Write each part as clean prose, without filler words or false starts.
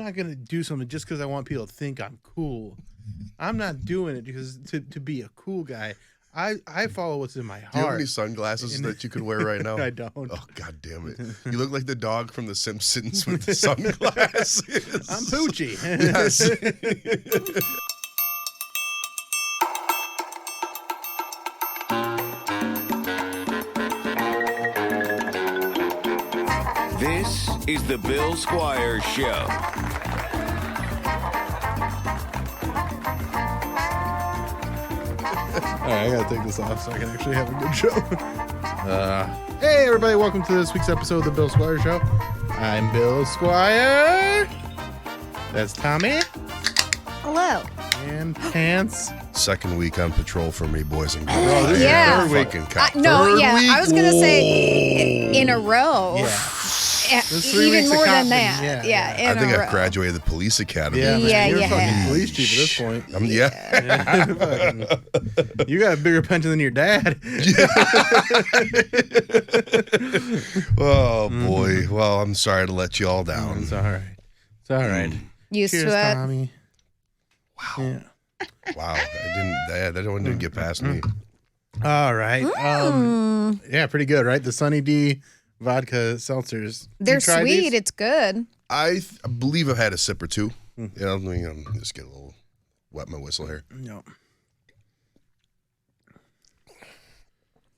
not going to do something just because I want people to think I'm cool. I'm not doing it because to be a cool guy. I follow what's in my heart. Do you have any sunglasses that you could wear right now? I don't. Oh, God damn it. You look like the dog from The Simpsons with the sunglasses. I'm Poochie. Yes. This is the Bill Squire Show. All right, I gotta take this off so I can actually have a good show. Hey, everybody, welcome to this week's episode of the Bill Squire Show. I'm Bill Squire. That's Tommy. Hello. And Pants. Second week on patrol for me, boys and girls. Oh, yeah. Third fucking cop. No, Third yeah, week? I was going to say in a row. Yeah. There's 3 Even weeks of more than copping. that. Yeah, in I think a row. I graduated the police academy. Yeah, man, Yeah, you're you a fucking have. police chief at this point. Yeah. You got a bigger pension than your dad. Oh, boy. Well, I'm sorry to let you all down. It's all right. It's all right. Used Cheers, to it. Tommy. Wow. Yeah. Wow. That one didn't get past me. All right. Yeah, pretty good, right? The Sunny D vodka seltzers. They're You tried sweet. these? It's good. I believe I've had a sip or two. You know, let me just get a little wet my whistle here. No.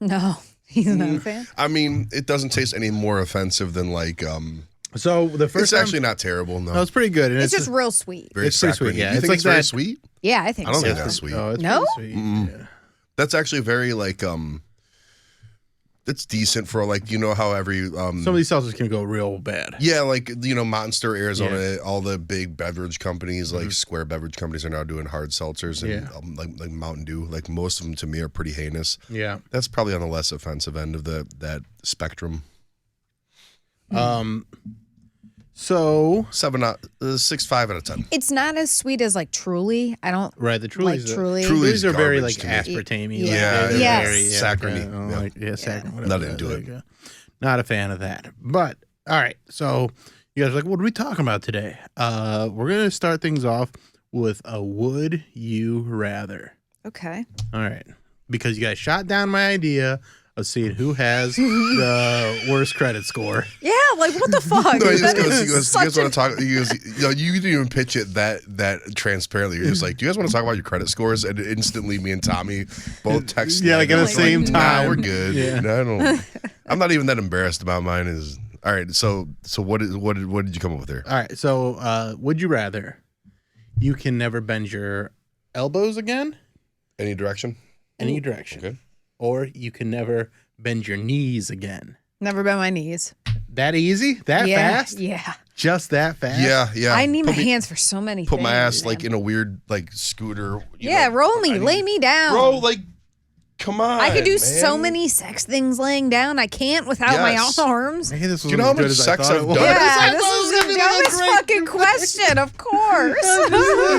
No, he's not a fan. I mean, it doesn't taste any more offensive than like. So the first It's time, actually not terrible. No, no, it's pretty good. And It's just real sweet. very it's pretty sweet, saccharine. yeah. You It's think like it's very that- sweet? Yeah, I think I don't so. think that's sweet. Oh, it's No? pretty sweet. Yeah. That's actually very like That's decent for like how every Some of these seltzers can go real bad. yeah, like Monster, Arizona, all the big beverage companies like Square beverage companies are now doing hard seltzers and like Mountain Dew. Like most of them to me are pretty heinous. Yeah. That's probably on the less offensive end of that spectrum. So 6.5 out of 10. It's not as sweet as like Truly. I don't right, the Trulies. like Truly. Truly's Trulies are very like garbage to me. aspartame. Yeah, like, yes. very, Saccharine-y. okay, like, saccharine. Whatever Not that into is, it. yeah. Not a fan of that. But all right, so you guys are like, what are we talking about today? We're gonna start things off with a would you rather. Okay. All right, because you guys shot down my idea of seeing who has the worst credit score. Yeah, like what the fuck? No, he just That goes, is you guys such want to talk? You didn't even pitch it that transparently. You're just like, do you guys want to talk about your credit scores? And instantly, me and Tommy both text. Yeah, like at the It's same Nah, time. we're good. Yeah. No, I'm not even that embarrassed about mine. Is all right. So what did you come up with there? All right, so would you rather you can never bend your elbows again, Any direction? any direction, Okay. or you can never bend your knees again? Never bent my knees. That easy? That Yeah, fast? yeah. Just that fast? Yeah. I need my Put me- hands for so many Put things. my ass man. like in a weird like scooter. Yeah, roll me, lay me down. Bro, like, come on. I could do man. so many sex things laying down. I can't without Yes. my arms. Hey, this was Do you know how as good much as I sex thought it I've was. done? Yeah, I this thought it is was the gonna be like a dumbest great- fucking question, of course.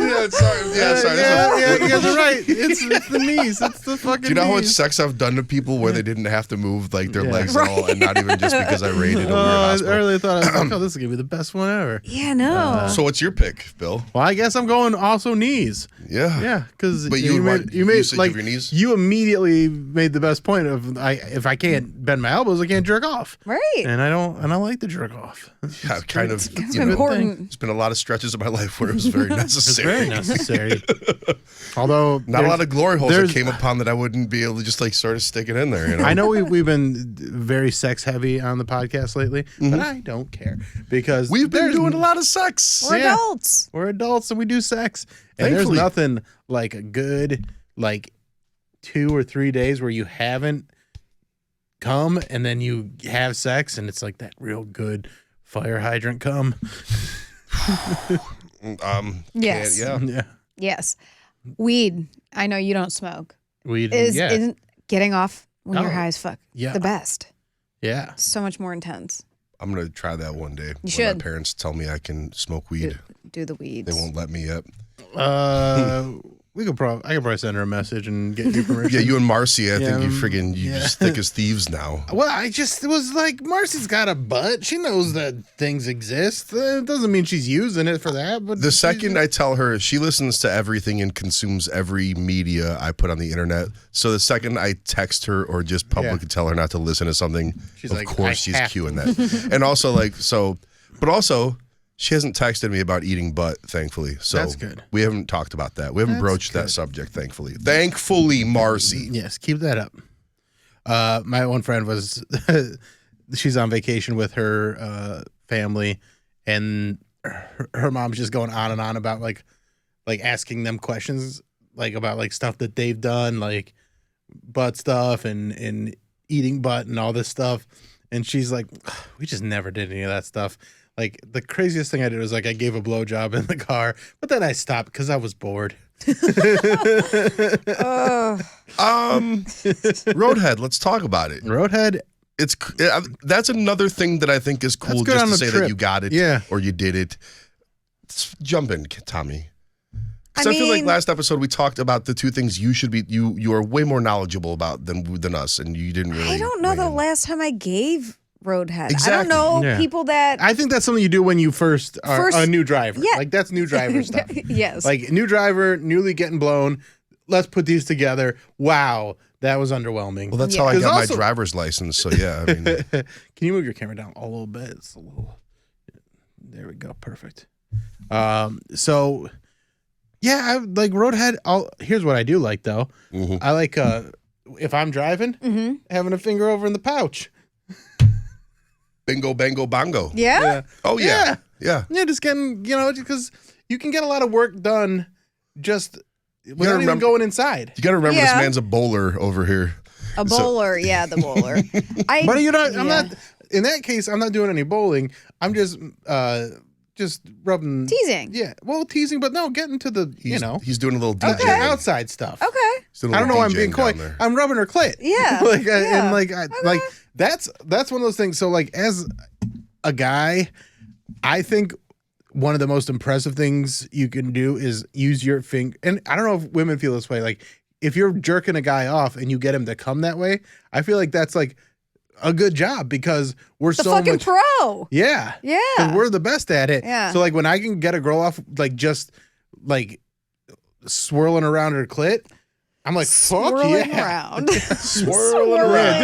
Yeah, sorry. Yeah, you guys are right. It's the knees. It's the fucking Do you know how much knees. sex I've done to people where they didn't have to move like their Yeah. legs at all, and not even just because I raided a weird I hospital? earlier thought, I was like, oh, this is going to be the best one ever. Yeah, no. So what's your pick, Bill? Well, I guess I'm going also knees. Yeah. Yeah, because But you made usage like of your knees? you immediately made the best point of if I can't bend my elbows, I can't jerk off, Right. and I don't like to jerk off. Yeah, kind of. It's you know, important. There's been a lot of stretches of my life where it was very It's necessary. very necessary. Although Not a lot of glory holes I there's- came upon that I wouldn't be able to just like sort of stick it in there. You know? I know we've been very sex heavy on the podcast lately, but I don't care because We've been there's- doing a lot of sex. We're Yeah. adults. We're adults and we do sex, and there's Thankfully. nothing like a good 2 or 3 days where you haven't come and then you have sex and it's like that real good fire hydrant come. Yes. Yeah. Yeah, Yes. Weed. I know you don't smoke. we Isn't getting off when you're Oh. high as fuck Yeah. the best. yeah. So much more intense. I'm gonna try that one day. When should. my parents tell me I can smoke weed, Do the weeds. they won't let me yet. I could probably send her a message and get your permission. Yeah, you and Marcy, I Yeah, think you just thick as thieves now. Well, I just was like, Marcy's got a butt. She knows that things exist. It doesn't mean she's using it for that. But The second I tell her, she listens to everything and consumes every media I put on the internet. So the second I text her or just publicly tell her not to listen to something, She's of like, course I she's have cueing that. And also but also she hasn't texted me about eating butt, thankfully. So That's good. We haven't talked about that. We haven't That's broached that good. subject, thankfully. Thankfully, Marcy. Yes, keep that up. My one friend was, she's on vacation with her family, and her mom's just going on and on about like asking them questions like about like stuff that they've done, like butt stuff and eating butt and all this stuff. And she's like, we just never did any of that stuff. Like the craziest thing I did was like I gave a blowjob in the car, but then I stopped because I was bored. Roadhead, let's talk about it. Roadhead, That's another thing that I think is cool, good just on to a say trip. that you got it, Yeah. or you did it. Jump in, Tommy. Because I I feel like mean- last episode we talked about the two things you are way more knowledgeable about than us, and you didn't really. I don't know weigh the in. last time I gave Roadhead. I Exactly. don't know Yeah. people that. I think that's something you do when you first are a new driver. Yeah. Like that's new driver stuff. Yes. Like new driver, newly getting blown. Let's put these together. Wow, that was underwhelming. Well, that's Yeah. how I 'Cause got also- my driver's license. So yeah, I mean, Can you move your camera down a little bit? It's a little. There we go. Perfect. So, yeah, I like Roadhead. Here's what I do like though. mhm. I like if I'm driving, having a finger over in the pouch. Bingo, bango, bongo. yeah? Oh yeah, yeah. Just getting because you can get a lot of work done just without even remember- going inside. You got to remember Yeah. this man's a bowler over here. A bowler. Yeah, the bowler. But you're not. I'm yeah. not. In that case, I'm not doing any bowling. I'm just rubbing. Teasing. Yeah, well, teasing, but no, getting to the He's doing a little DJ. the outside stuff. Okay. He's doing a I don't know little why I'm being DJing coy. down there. I'm rubbing her clit. Yeah. And Yeah. like that's one of those things. So like as a guy, I think one of the most impressive things you can do is use your finger. And I don't know if women feel this way. Like if you're jerking a guy off and you get him to come that way, I feel like that's like a good job because we're The so fucking much. pro. Yeah. Yeah. Because we're the best at it. Yeah. So like when I can get a girl off like just like swirling around her clit, I'm like, fuck Swirling yeah. around. Swirling Yeah, around.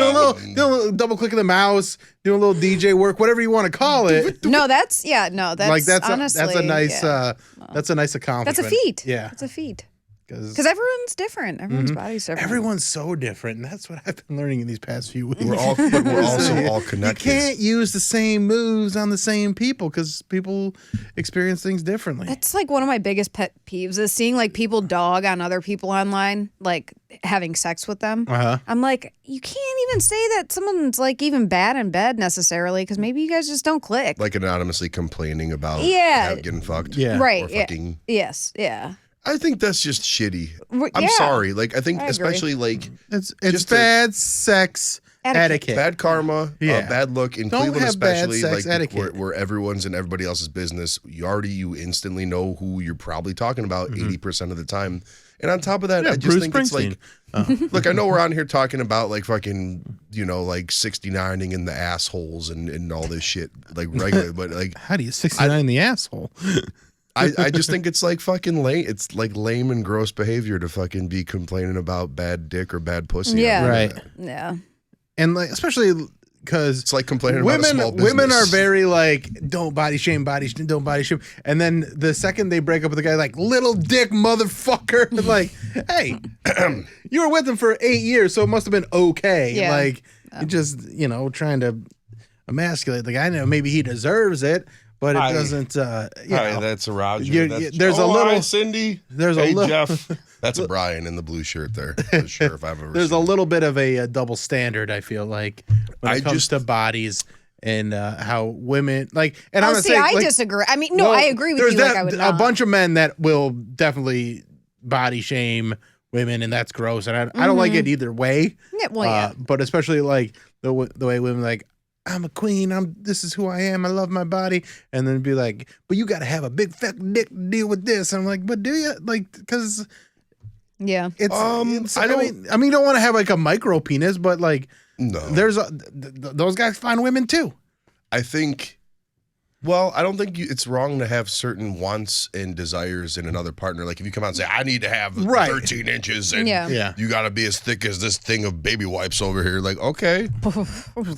doing a little double click of the mouse, doing a little DJ work, whatever you want to call it. No, that's Like that's honestly, that's a nice yeah. that's a nice accomplishment. That's a feat. Yeah, That's a feat. because Because everyone's different. Everyone's body's different. everyone's so different, and that's what I've been learning in these past few weeks. We're also all You connected. can't use the same moves on the same people because people experience things differently. That's like one of my biggest pet peeves is seeing like people dog on other people online, like having sex with them. Uh-huh. I'm like, you can't even say that someone's like even bad in bed necessarily because maybe you guys just don't click. Like anonymously complaining about Yeah. getting fucked. Yeah. Right. Or Yeah. fucking. Yes. Yeah. I think that's just shitty. I'm Yeah. sorry. Like I think I agree. especially like It's Just to- bad sex etiquette. bad karma, Yeah. bad look in Don't Cleveland, have bad especially sex like etiquette. where everyone's in everybody else's business. You instantly know who you're probably talking about 80% of the time. And on top of that, Yeah, I just Bruce think it's like, Springsteen. look, I know we're on here talking about like fucking, like 69ing in the assholes and all this shit, like regular, but like How do you 69 the asshole? I just think it's like fucking lame. It's like lame and gross behavior to fucking be complaining about bad dick or bad pussy. Yeah. Right. Yeah. And like especially because It's like complaining about a small business. women are very like don't body shame, don't body shame, and then the second they break up with the guy, like little dick motherfucker, like hey, you were with him for 8 years, so it must have been okay. Yeah. Like just trying to emasculate the guy. I know maybe he deserves it, but it Hi. doesn't. Hi, that's a Roger. There's a little. Hi, Cindy. There's a Hey, little. Jeff. That's a Brian in the blue shirt there. For sure, if I've ever There's a seen little bit of a double standard. I feel like when it comes to bodies and how women like. And I'm Oh, not see, saying I like, disagree. I mean, no, I agree with there's you. Like I would a not. bunch of men that will definitely body shame women, and that's gross. And I don't like it either way. Yeah, well, yeah. But especially like the way women like. I'm a queen. This is who I am. I love my body. And then be like, but you got to have a big fat dick to deal with this. I'm like, but do you? Like, because Yeah. I mean, you don't want to have like a micro penis, but like, No. there's those guys find women too. I think, well, I don't think it's wrong to have certain wants and desires in another partner. Like if you come out and say, I need to have 13 inches and you got to be as thick as this thing of baby wipes over here. Like, okay.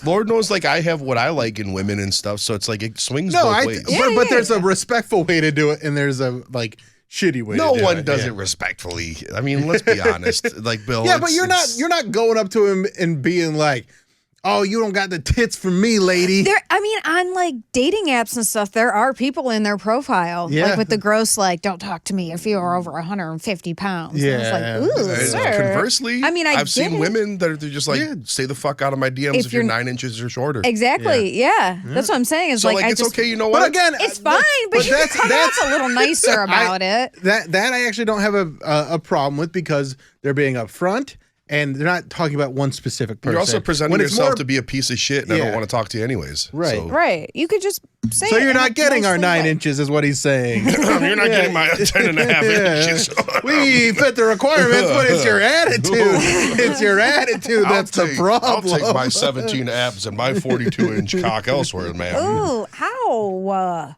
Lord knows, like, I have what I like in women and stuff. So it's like it swings both ways. But there's a respectful way to do it, and there's a like shitty way to do it. No one does it respectfully. I mean, let's be honest. Like, Bill. Yeah, but you're not going up to him and being like, oh, you don't got the tits for me, lady. On like dating apps and stuff, there are people in their profile, like with the gross, like, don't talk to me if you are over 150 pounds. Yeah. And it's like, ooh, sir. Conversely, I've seen women that are just like, stay the fuck out of my DMs if you're 9 inches or shorter. Exactly. Yeah. That's what I'm saying. Is so like it's okay, you know what? But again, it's fine, but you can come off a little nicer about it. That I actually don't have a problem with, because they're being upfront. And they're not talking about one specific person. You're also presenting yourself to be a piece of shit, and I don't want to talk to you anyways. Right. So. Right. You could just say so you're not getting our 9 inches, is what he's saying. You're not getting my 10.5 inches. We fit the requirements, but it's your attitude. It's your attitude that's the problem. I'll take my 17 abs and my 42-inch cock elsewhere, man. Ooh, how?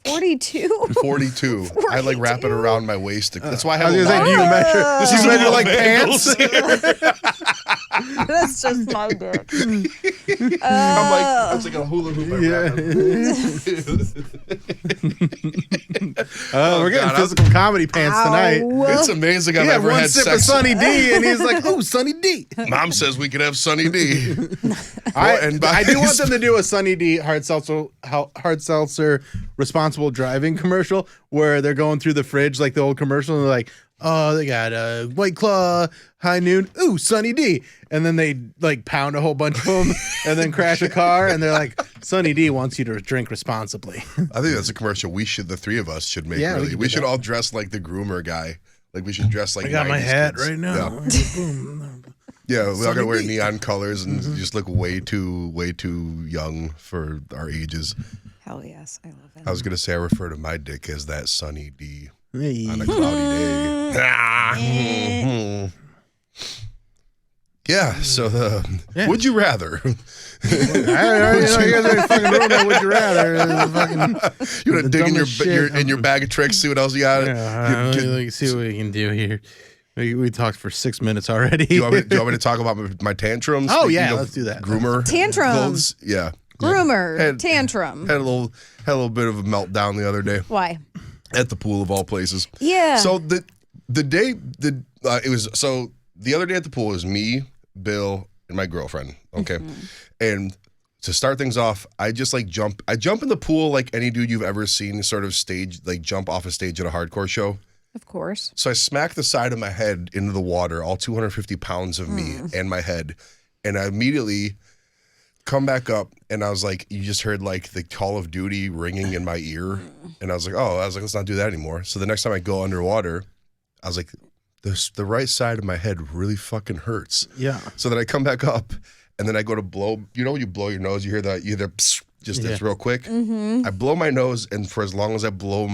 42? 42. I like wrap it around my waist. That's why I have do you measure? This is is measure like pants. That's just my dick. I'm like, it's like a hula hoop. We're getting physical comedy pants tonight. It's amazing I've ever had sip sex. of Sunny D, and he's like, "Oh, Sunny D." Mom says we could have Sunny D. I do want them to do a Sunny D hard seltzer responsible driving commercial where they're going through the fridge like the old commercial, and they're like, oh, they got a White Claw, High Noon, ooh, Sunny D. And then they like pound a whole bunch of them and then crash a car, and they're like, Sunny D wants you to drink responsibly. I think that's a commercial the three of us should make. Yeah, really. We should all dress like the groomer guy. Like we should dress like I got my hat kids. right now. Yeah, we all gotta wear neon colors and just look way too young for our ages. Hell yes, I love it. I was gonna say I refer to my dick as that Sunny D on a cloudy day. Yeah. So, would you rather? You guys are fucking doing that. Would you rather? You want to dig in your bag of tricks? See what else you got? See what we can do here. We talked for 6 minutes already. Do you want me to talk about my tantrums? Oh yeah, let's do that. Groomer tantrums. Yeah. Groomer tantrum. Had a little bit of a meltdown the other day. Why? At the pool of all places. Yeah. So the other day at the pool, it was me, Bill, and my girlfriend. Okay, and to start things off, I just jump in the pool like any dude you've ever seen sort of jump off a stage at a hardcore show. Of course. So I smacked the side of my head into the water, all 250 pounds of me and my head, and I immediately come back up, and I was like, you just heard like the Call of Duty ringing in my ear, and I was like, let's not do that anymore. So the next time I go underwater, I was like, the right side of my head really fucking hurts. Yeah. So then I come back up, and then I go to blow. You know when you blow your nose, you hear that it's real quick. I blow my nose, and for as long as I blow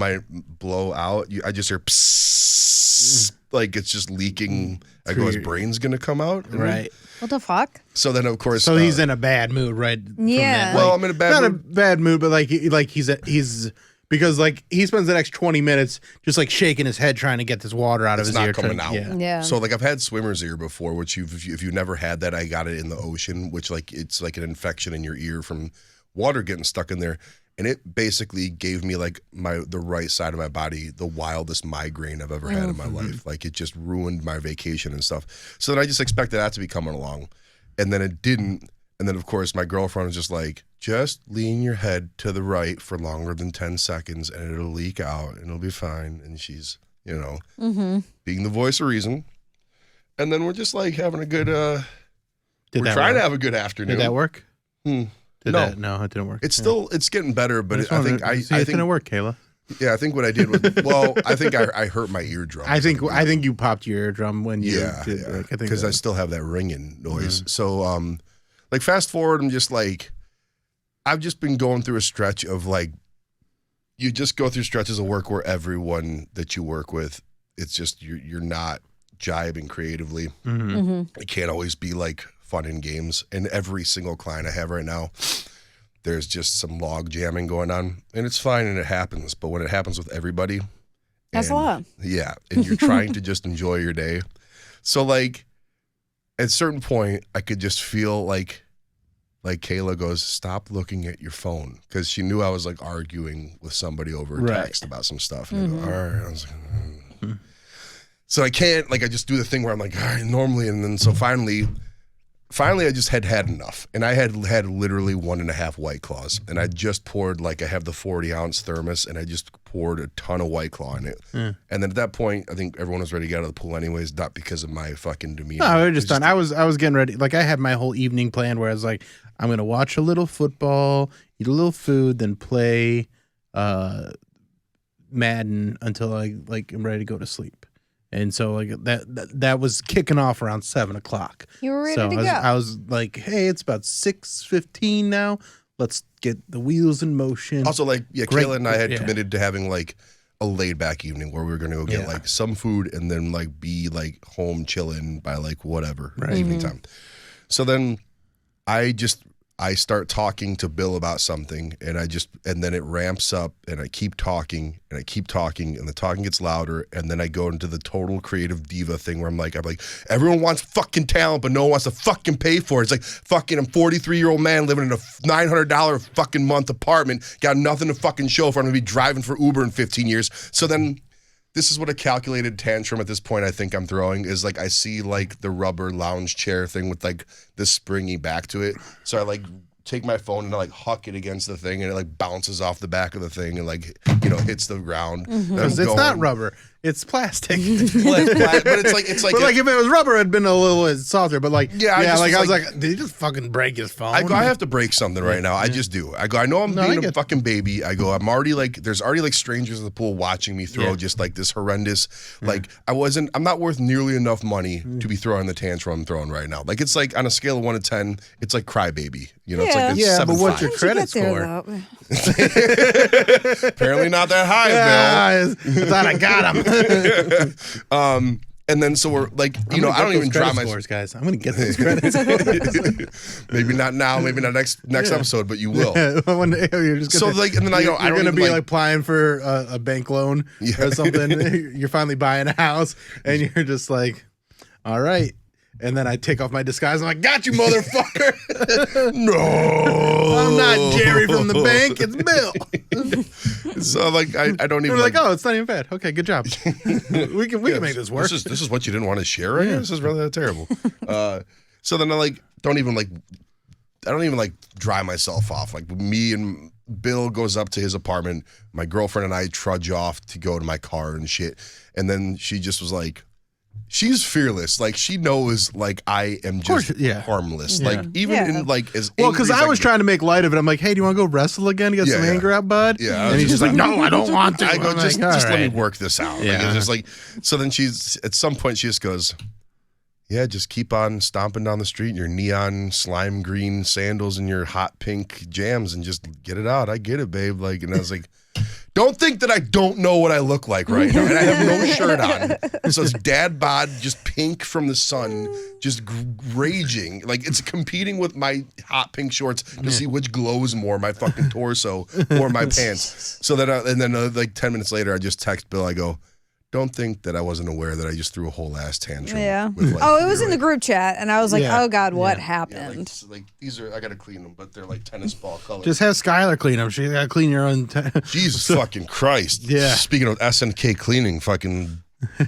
out, I just hear psst, like it's just leaking. I go, his brain's gonna come out, right? What the fuck? So then, of course, so he's in a bad mood, right? Yeah. Well, I'm in a bad mood. Not a bad mood, but like he's because like he spends the next 20 minutes just like shaking his head trying to get this water out of his ear. It's not coming out. Yeah. So like I've had swimmer's ear before, which if you've never had that, I got it in the ocean, which like it's like an infection in your ear from water getting stuck in there. And it basically gave me like the right side of my body the wildest migraine I've ever had in my life. Like it just ruined my vacation and stuff. So then I just expected that to be coming along. And then it didn't. And then of course my girlfriend was just like, just lean your head to the right for longer than 10 seconds and it'll leak out and it'll be fine. And she's, being the voice of reason. And then we're just like having a good, we're trying to have a good afternoon. Did that work? No, it didn't work. It's getting better, but I think it didn't work, Kayla. Yeah, I think what I did was I think I hurt my eardrum. I think you popped your eardrum when you did. Like, because I still have that ringing noise. So like fast forward, I'm just like I've just been going through a stretch of like you just go through stretches of work where everyone that you work with, it's just you're not jibing creatively. It can't always be like fun and games. And every single client I have right now, there's just some log jamming going on, and it's fine and it happens. But when it happens with everybody, That's a lot. Yeah, and you're trying to just enjoy your day. So like at a certain point, I could just feel like Kayla goes, stop looking at your phone, because she knew I was like arguing with somebody over a text about some stuff. And I go, all right. I was like, So I can't, like, I just do the thing where I'm like, all right, normally. And then so finally I just had enough. And I had literally 1.5 White Claws. And I just poured, like, I have the 40-ounce thermos, and I just poured a ton of White Claw in it. And then at that point, I think everyone was ready to get out of the pool anyways, not because of my fucking demeanor. No, we were just done. I was getting ready. Like, I had my whole evening planned where I was like, I'm going to watch a little football, eat a little food, then play Madden until I, like, am ready to go to sleep. And so like that was kicking off around 7:00. You were ready to go. I was like, hey, it's about 6:15 now. Let's get the wheels in motion. Also, like, Kayla and I had committed to having like a laid back evening where we were going to go get like some food and then like be like home chilling by like whatever evening time. So then I start talking to Bill about something, and then it ramps up, and I keep talking, and the talking gets louder, and then I go into the total creative diva thing where I'm like, everyone wants fucking talent, but no one wants to fucking pay for it. It's like, fucking, I'm a 43-year-old man living in a $900 fucking month apartment, got nothing to fucking show for. I'm gonna be driving for Uber in 15 years. So then, this is what a calculated tantrum at this point I think I'm throwing is like, I see like the rubber lounge chair thing with like the springy back to it. So I like take my phone and I like huck it against the thing, and it like bounces off the back of the thing and like, hits the ground. It's not rubber. It's plastic. But it's like But like if it was rubber, it'd been a little bit softer. But like, I was like, did he just fucking break his phone? I have to break something right now. I just do. I know I'm being a fucking baby. I'm already like, there's already like strangers in the pool watching me throw just like this horrendous, like I'm not worth nearly enough money to be throwing the tantrum I'm throwing right now. Like it's like on a scale of 1 to 10, it's like crybaby. It's like it's 7, but what's 5. your credit score? Apparently not that high, Bill. I thought I got him. And then so we're like, I don't even try my scores, guys. I'm gonna get those credits. Maybe not now, maybe not next episode, but you will. One day you're just gonna, and then you're gonna be like applying for a bank loan or something. You're finally buying a house, and you're just like, all right. And then I take off my disguise. I'm like, got you, motherfucker. No. I'm not Jerry from the bank. It's Bill. So like, I don't even. We're like, oh, it's not even bad. Okay, good job. we can make this work. This is what you didn't want to share right here? This is really that terrible. So then I don't even dry myself off. Like me and Bill goes up to his apartment. My girlfriend and I trudge off to go to my car and shit. And then she just was like, she's fearless. Like she knows, like I am just harmless. Like even in like as because I was trying to make light of it. I'm like, hey, do you want to go wrestle again? Get some anger out, bud? Yeah. And he's just like, no, I don't want to. I go, just let me work this out. Yeah. Like, it's just like, so then she's at some point she just goes, yeah, just keep on stomping down the street in your neon slime green sandals and your hot pink jams and just get it out. I get it, babe. Like, and I was like, don't think that I don't know what I look like right now. And I have no shirt on. So it's dad bod, just pink from the sun, just raging. Like it's competing with my hot pink shorts to see which glows more, my fucking torso or my pants. So then, and then like 10 minutes later, I just text Bill. I go, don't think that I wasn't aware that I just threw a whole ass tantrum. Yeah. With, like, it was in the group chat, and I was like, oh God, what happened? Yeah, like these are, I gotta clean them, but they're like tennis ball colors. Just have Skylar clean them. She gotta clean your own. Jesus fucking Christ. Yeah. Speaking of SNK cleaning, fucking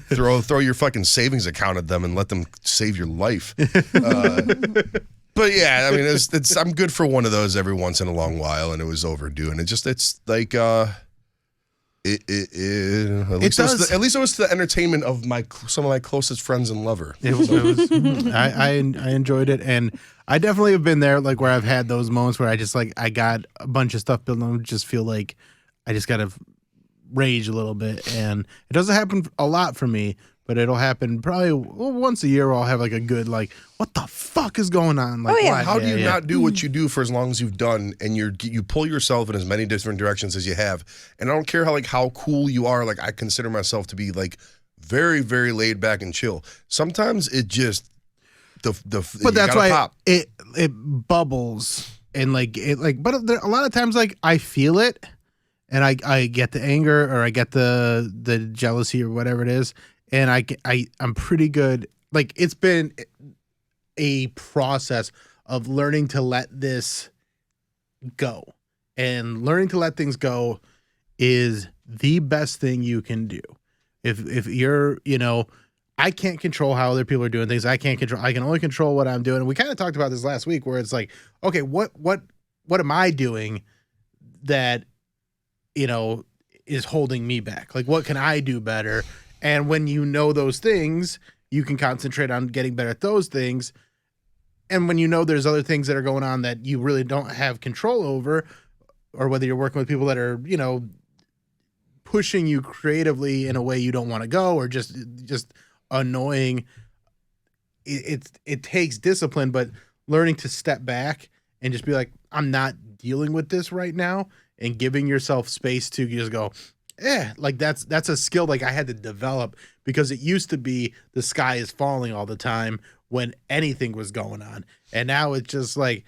throw your fucking savings account at them and let them save your life. But yeah, I mean, it's I'm good for one of those every once in a long while, and it was overdue, and it's like. At least it was the entertainment of some of my closest friends and lover. It was I enjoyed it, and I definitely have been there, like where I've had those moments where I just like I got a bunch of stuff built and just feel like I just gotta rage a little bit, and it doesn't happen a lot for me, but it'll happen probably once a year where I'll have like a good like, what the fuck is going on? Like, how do you not do what you do for as long as you've done, and you pull yourself in as many different directions as you have, and I don't care how cool you are. Like I consider myself to be like very, very laid back and chill. Sometimes it just but that's why pop. it bubbles and like it like. But there, a lot of times like I feel it, and I get the anger or I get the jealousy or whatever it is, and I'm pretty good. Like it's been a process of learning to let this go, and learning to let things go is the best thing you can do. If you're, I can't control how other people are doing things. I can only control what I'm doing. And we kind of talked about this last week where it's like, okay, what am I doing that, is holding me back? Like, what can I do better? And when you know those things, you can concentrate on getting better at those things. And when you know there's other things that are going on that you really don't have control over, or whether you're working with people that are, pushing you creatively in a way you don't want to go, or just annoying, it takes discipline, but learning to step back and just be like, I'm not dealing with this right now, and giving yourself space to just go, like that's a skill like I had to develop, because it used to be the sky is falling all the time when anything was going on. And now it's just like,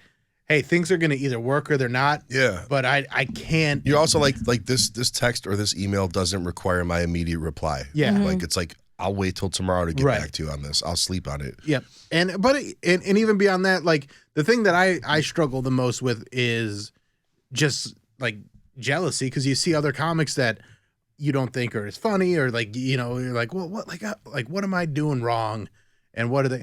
hey, things are going to either work or they're not. Yeah. But I can't. You're also like this text or this email doesn't require my immediate reply. Yeah. Mm-hmm. Like it's like, I'll wait till tomorrow to get back to you on this. I'll sleep on it. Yep. And even beyond that, like the thing that I struggle the most with is just like jealousy, because you see other comics that you don't think are as funny, or like, you're like, well, what, like what am I doing wrong? And what are they?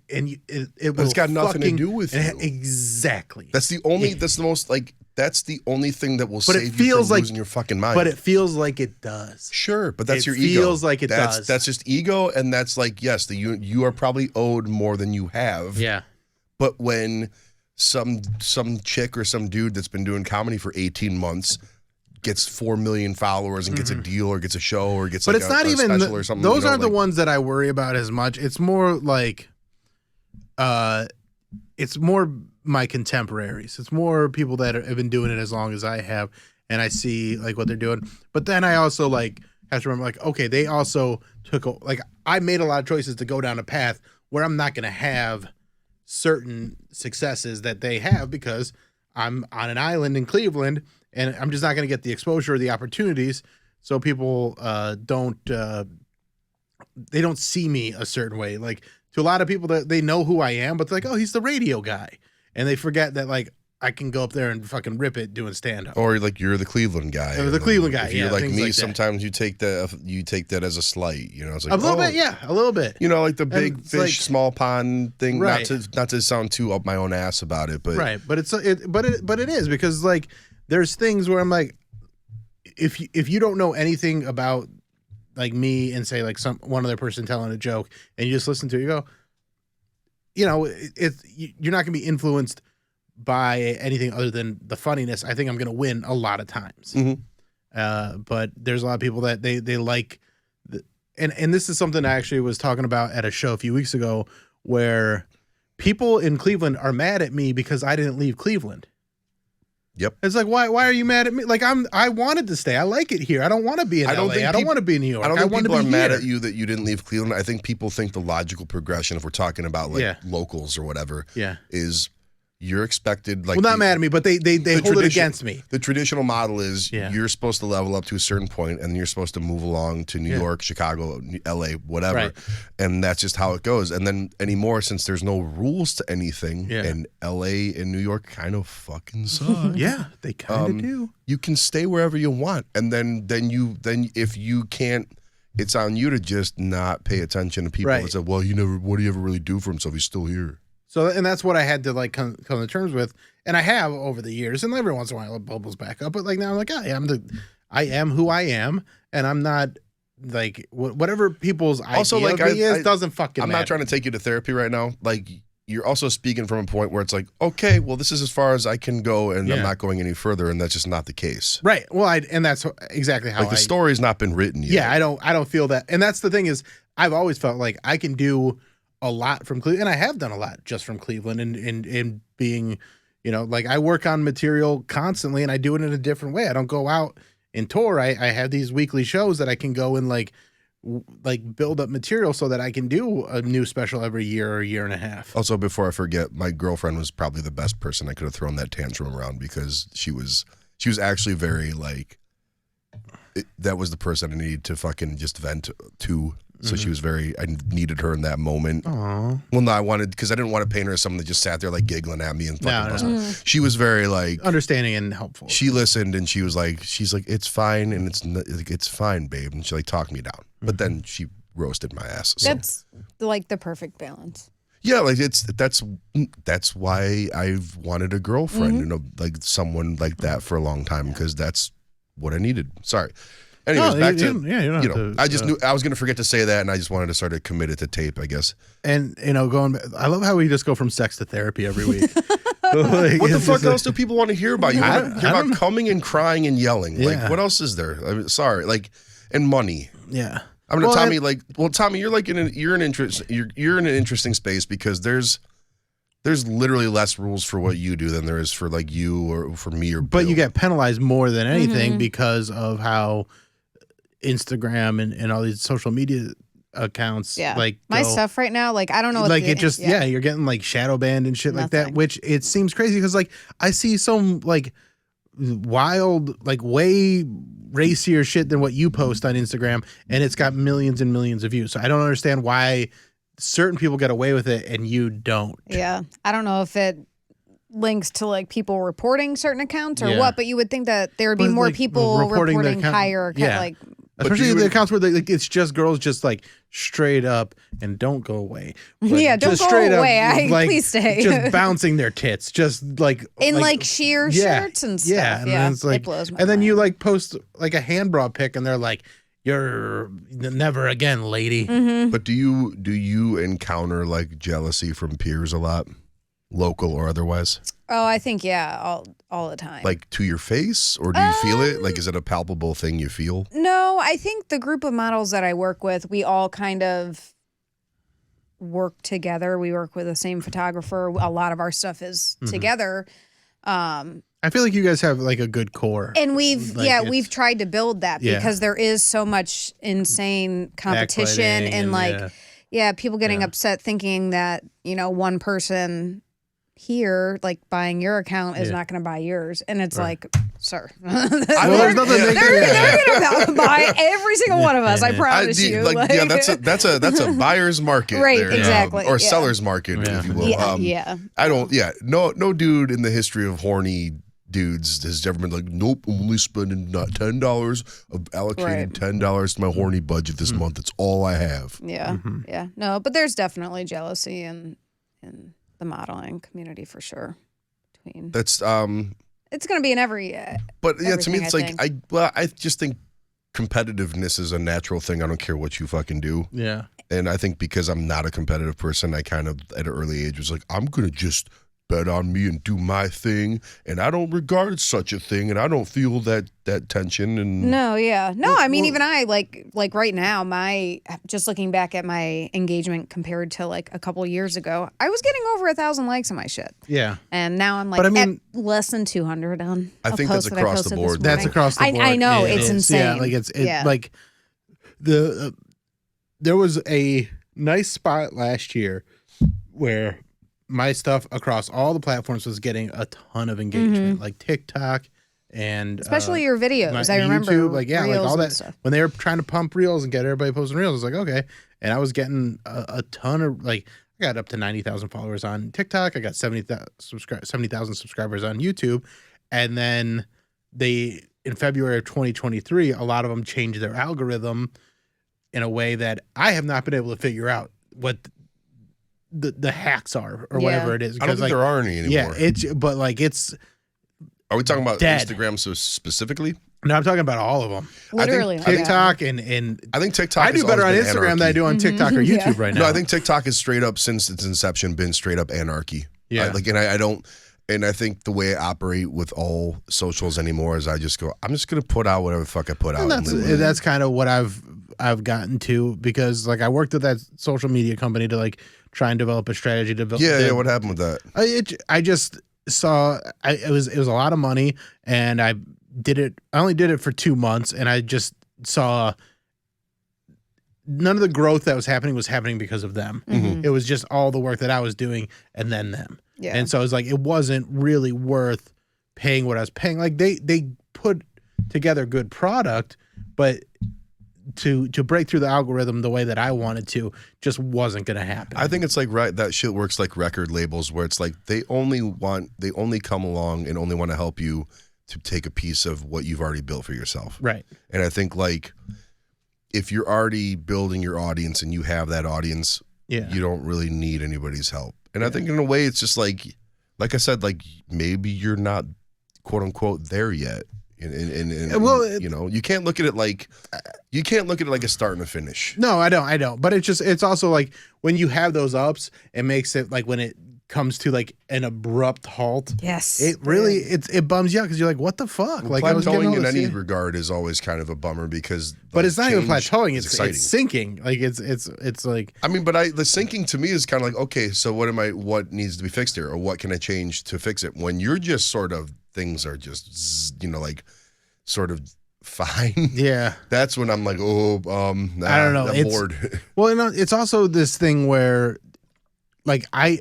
It's got nothing to do with you. Exactly. That's the only. That's the most like. That's the only thing that will save you from losing your fucking mind. But it feels like it does. Sure, but that's your ego. It feels like it does. That's just ego, and that's like, yes, you are probably owed more than you have. Yeah. But when some chick or some dude that's been doing comedy for 18 months gets 4 million followers and gets a deal or gets a show or gets but like it's not even special or something. Those aren't the ones that I worry about as much. It's more like, it's more my contemporaries. It's more people that have been doing it as long as I have, and I see like what they're doing. But then I also like have to remember, like, okay, they also I made a lot of choices to go down a path where I'm not going to have certain successes that they have, because I'm on an island in Cleveland, and I'm just not going to get the exposure or the opportunities. So people don't see me a certain way. Like, to a lot of people, that they know who I am, but they're like, oh, he's the radio guy. And they forget that, like, I can go up there and fucking rip it doing stand-up. Or like, you're the Cleveland guy. Or the Cleveland guy, if you're like me, like sometimes you take that as a slight, It's like, a little bit, yeah, a little bit. Like the big fish, like, small pond thing. Right. Not to sound too up my own ass about it, but right. But it is, because like there's things where I'm like, if you don't know anything about like me, and say like one other person telling a joke, and you just listen to it, you go, you're not gonna be influenced by anything other than the funniness. I think I'm gonna win a lot of times. Mm-hmm. But there's a lot of people that they like, and this is something I actually was talking about at a show a few weeks ago, where people in Cleveland are mad at me because I didn't leave Cleveland. Yep. It's like, why are you mad at me? Like, I wanted to stay. I like it here. I don't want to be in LA. I don't want to be in New York. I don't think people are mad here. at you that you didn't leave Cleveland. I think people think the logical progression, if we're talking about like locals or whatever, is you're expected, like, well, not mad at me, but they hold it against me. The traditional model is you're supposed to level up to a certain point, and you're supposed to move along to New York, Chicago, LA, whatever. Right. And that's just how it goes. And then anymore, since there's no rules to anything, and LA and New York kind of fucking suck. Yeah, they kind of do. You can stay wherever you want. And then if you can't, it's on you to just not pay attention to people that say, well, what do you ever really do for himself? He's still here. So, and that's what I had to like come to terms with, and I have over the years, and every once in a while it bubbles back up. But like now, I'm like, I am who I am, and I'm not like whatever people's also idea like of me is doesn't fucking. I'm matter. not trying to take you to therapy right now. Like, you're also speaking from a point where it's like, okay, well, this is as far as I can go, and I'm not going any further, and that's just not the case. Right. Well, and that's exactly how the story's not been written yet. Yeah, I don't feel that, and that's the thing is, I've always felt like I can do a lot from Cleveland, and I have done a lot just from Cleveland, and being, like, I work on material constantly, and I do it in a different way. I don't go out and tour. I have these weekly shows that I can go and like like build up material so that I can do a new special every year or a year and a half. Also, before I forget, my girlfriend was probably the best person I could have thrown that tantrum around because she was actually very like, that was the person I needed to fucking just vent to. So she was very, I needed her in that moment. Aww. Well, no, I wanted, because I didn't want to paint her as someone that just sat there like giggling at me and fucking No. She was very like Understanding and helpful. She listened and she was like, it's fine and it's fine, babe. And she like talked me down. But then she roasted my ass. So. That's like the perfect balance. Yeah, like that's why I've wanted a girlfriend, you know, like someone like that for a long time because that's what I needed. Sorry. Anyways, back to I just knew I was going to forget to say that, and I just wanted to start to commit it to tape, I guess. And I love how we just go from sex to therapy every week. Like, what the fuck else do people want to hear about? You want to hear about coming and crying and yelling. Yeah. Like, what else is there? I mean, sorry, like, and money. Yeah. I mean, Tommy, Tommy, you're like in an interesting space because there's literally less rules for what you do than there is for like you or for me or Bill. But you get penalized more than anything because of how Instagram and all these social media accounts like my stuff right now, like I don't know what like it just you're getting like shadow banned and shit like that, which it seems crazy because like I see some like wild like way racier shit than what you post on Instagram and it's got millions and millions of views, so I don't understand why certain people get away with it and you don't. I don't know if it links to like people reporting certain accounts or what, but you would think that there would be more people reporting higher like especially the accounts where like it's just girls just like straight up and don't go away. Don't go away. Like, please stay. Just bouncing their tits, just like in like sheer shirts and stuff. Yeah, and then it's like, it blows my and then mind. you like post like a hand bra pic, and they're like, "You're never again, lady." But do you encounter like jealousy from peers a lot, local or otherwise? Oh, I think all the time. Like to your face, or do you feel it? Like, is it a palpable thing you feel? No, I think the group of models that I work with, we all kind of work together. We work with the same photographer. A lot of our stuff is together. I feel like you guys have like a good core, and we've tried to build that because there is so much insane competition and like people getting upset thinking that one person here like buying your account is not going to buy yours, and it's like, sir, there's nothing they're going to buy every single one of us. I promise you. That's a buyer's market, right? There, exactly, or seller's market, if you will. I don't. No dude in the history of horny dudes has ever been like, nope, I'm only spending not $10 of allocated $10 to my horny budget this month. That's all I have. No, but there's definitely jealousy in the modeling community for sure. It's going to be in every. But to me, it's like I just think competitiveness is a natural thing. I don't care what you fucking do. Yeah. And I think because I'm not a competitive person, I kind of at an early age was like, I'm gonna just bet on me and do my thing, and I don't regard such a thing, and I don't feel that tension. And I mean, even I like right now, just looking back at my engagement compared to like a couple years ago, I was getting over 1,000 likes on my shit. Yeah, and now I'm like at less than 200 on. I think that's across the board. That's across the board. I know it's insane. Yeah, like it's like there was a nice spot last year where my stuff across all the platforms was getting a ton of engagement, like TikTok and especially your videos. I remember YouTube, like all that stuff. when they were trying to pump reels and get everybody posting reels. I was like, okay, and I was getting a ton of like I got up to 90,000 followers on TikTok. I got 70,000 subscribers on YouTube, and then in February of 2023, a lot of them changed their algorithm in a way that I have not been able to figure out what the hacks are or whatever it is. I don't think there are any anymore. Yeah, Are we talking about dead. Instagram so specifically? No, I'm talking about all of them. Literally, I think TikTok and I think TikTok. I do better on Instagram than I do on TikTok or YouTube right now. No, I think TikTok is straight up since its inception been straight up anarchy. Yeah, I don't. And I think the way I operate with all socials anymore is I just go, I'm just going to put out whatever the fuck I put out. And that's kind of what I've gotten to, because like I worked with that social media company to like try and develop a strategy to build. Yeah. What happened with that? I just saw it was a lot of money, and I only did it for 2 months, and I just saw none of the growth that was happening because of them. It was just all the work that I was doing and then them. Yeah. And so it was like, it wasn't really worth paying what I was paying. Like they put together good product, but to break through the algorithm the way that I wanted to just wasn't going to happen. I think it's like that shit works like record labels where it's like they only come along and only want to help you to take a piece of what you've already built for yourself. Right. And I think like if you're already building your audience and you have that audience, you don't really need anybody's help. And I think in a way it's just like I said, like maybe you're not quote unquote there yet. And well, you know, you can't look at it like a start and a finish. No, I don't. But it's also like when you have those ups, it makes it like when it comes to like an abrupt halt. Yes. It really it bums you out because you're like, what the fuck? Well, like I was plateauing in any regard is always kind of a bummer because but it's not even plateauing, exciting. It's sinking. Like it's like I mean, but the sinking to me is kind of like, okay, so what needs to be fixed here, or what can I change to fix it? When you're just sort of things are just like sort of fine. Yeah. That's when I'm like, I don't know. I'm bored. Well, it's also this thing where like I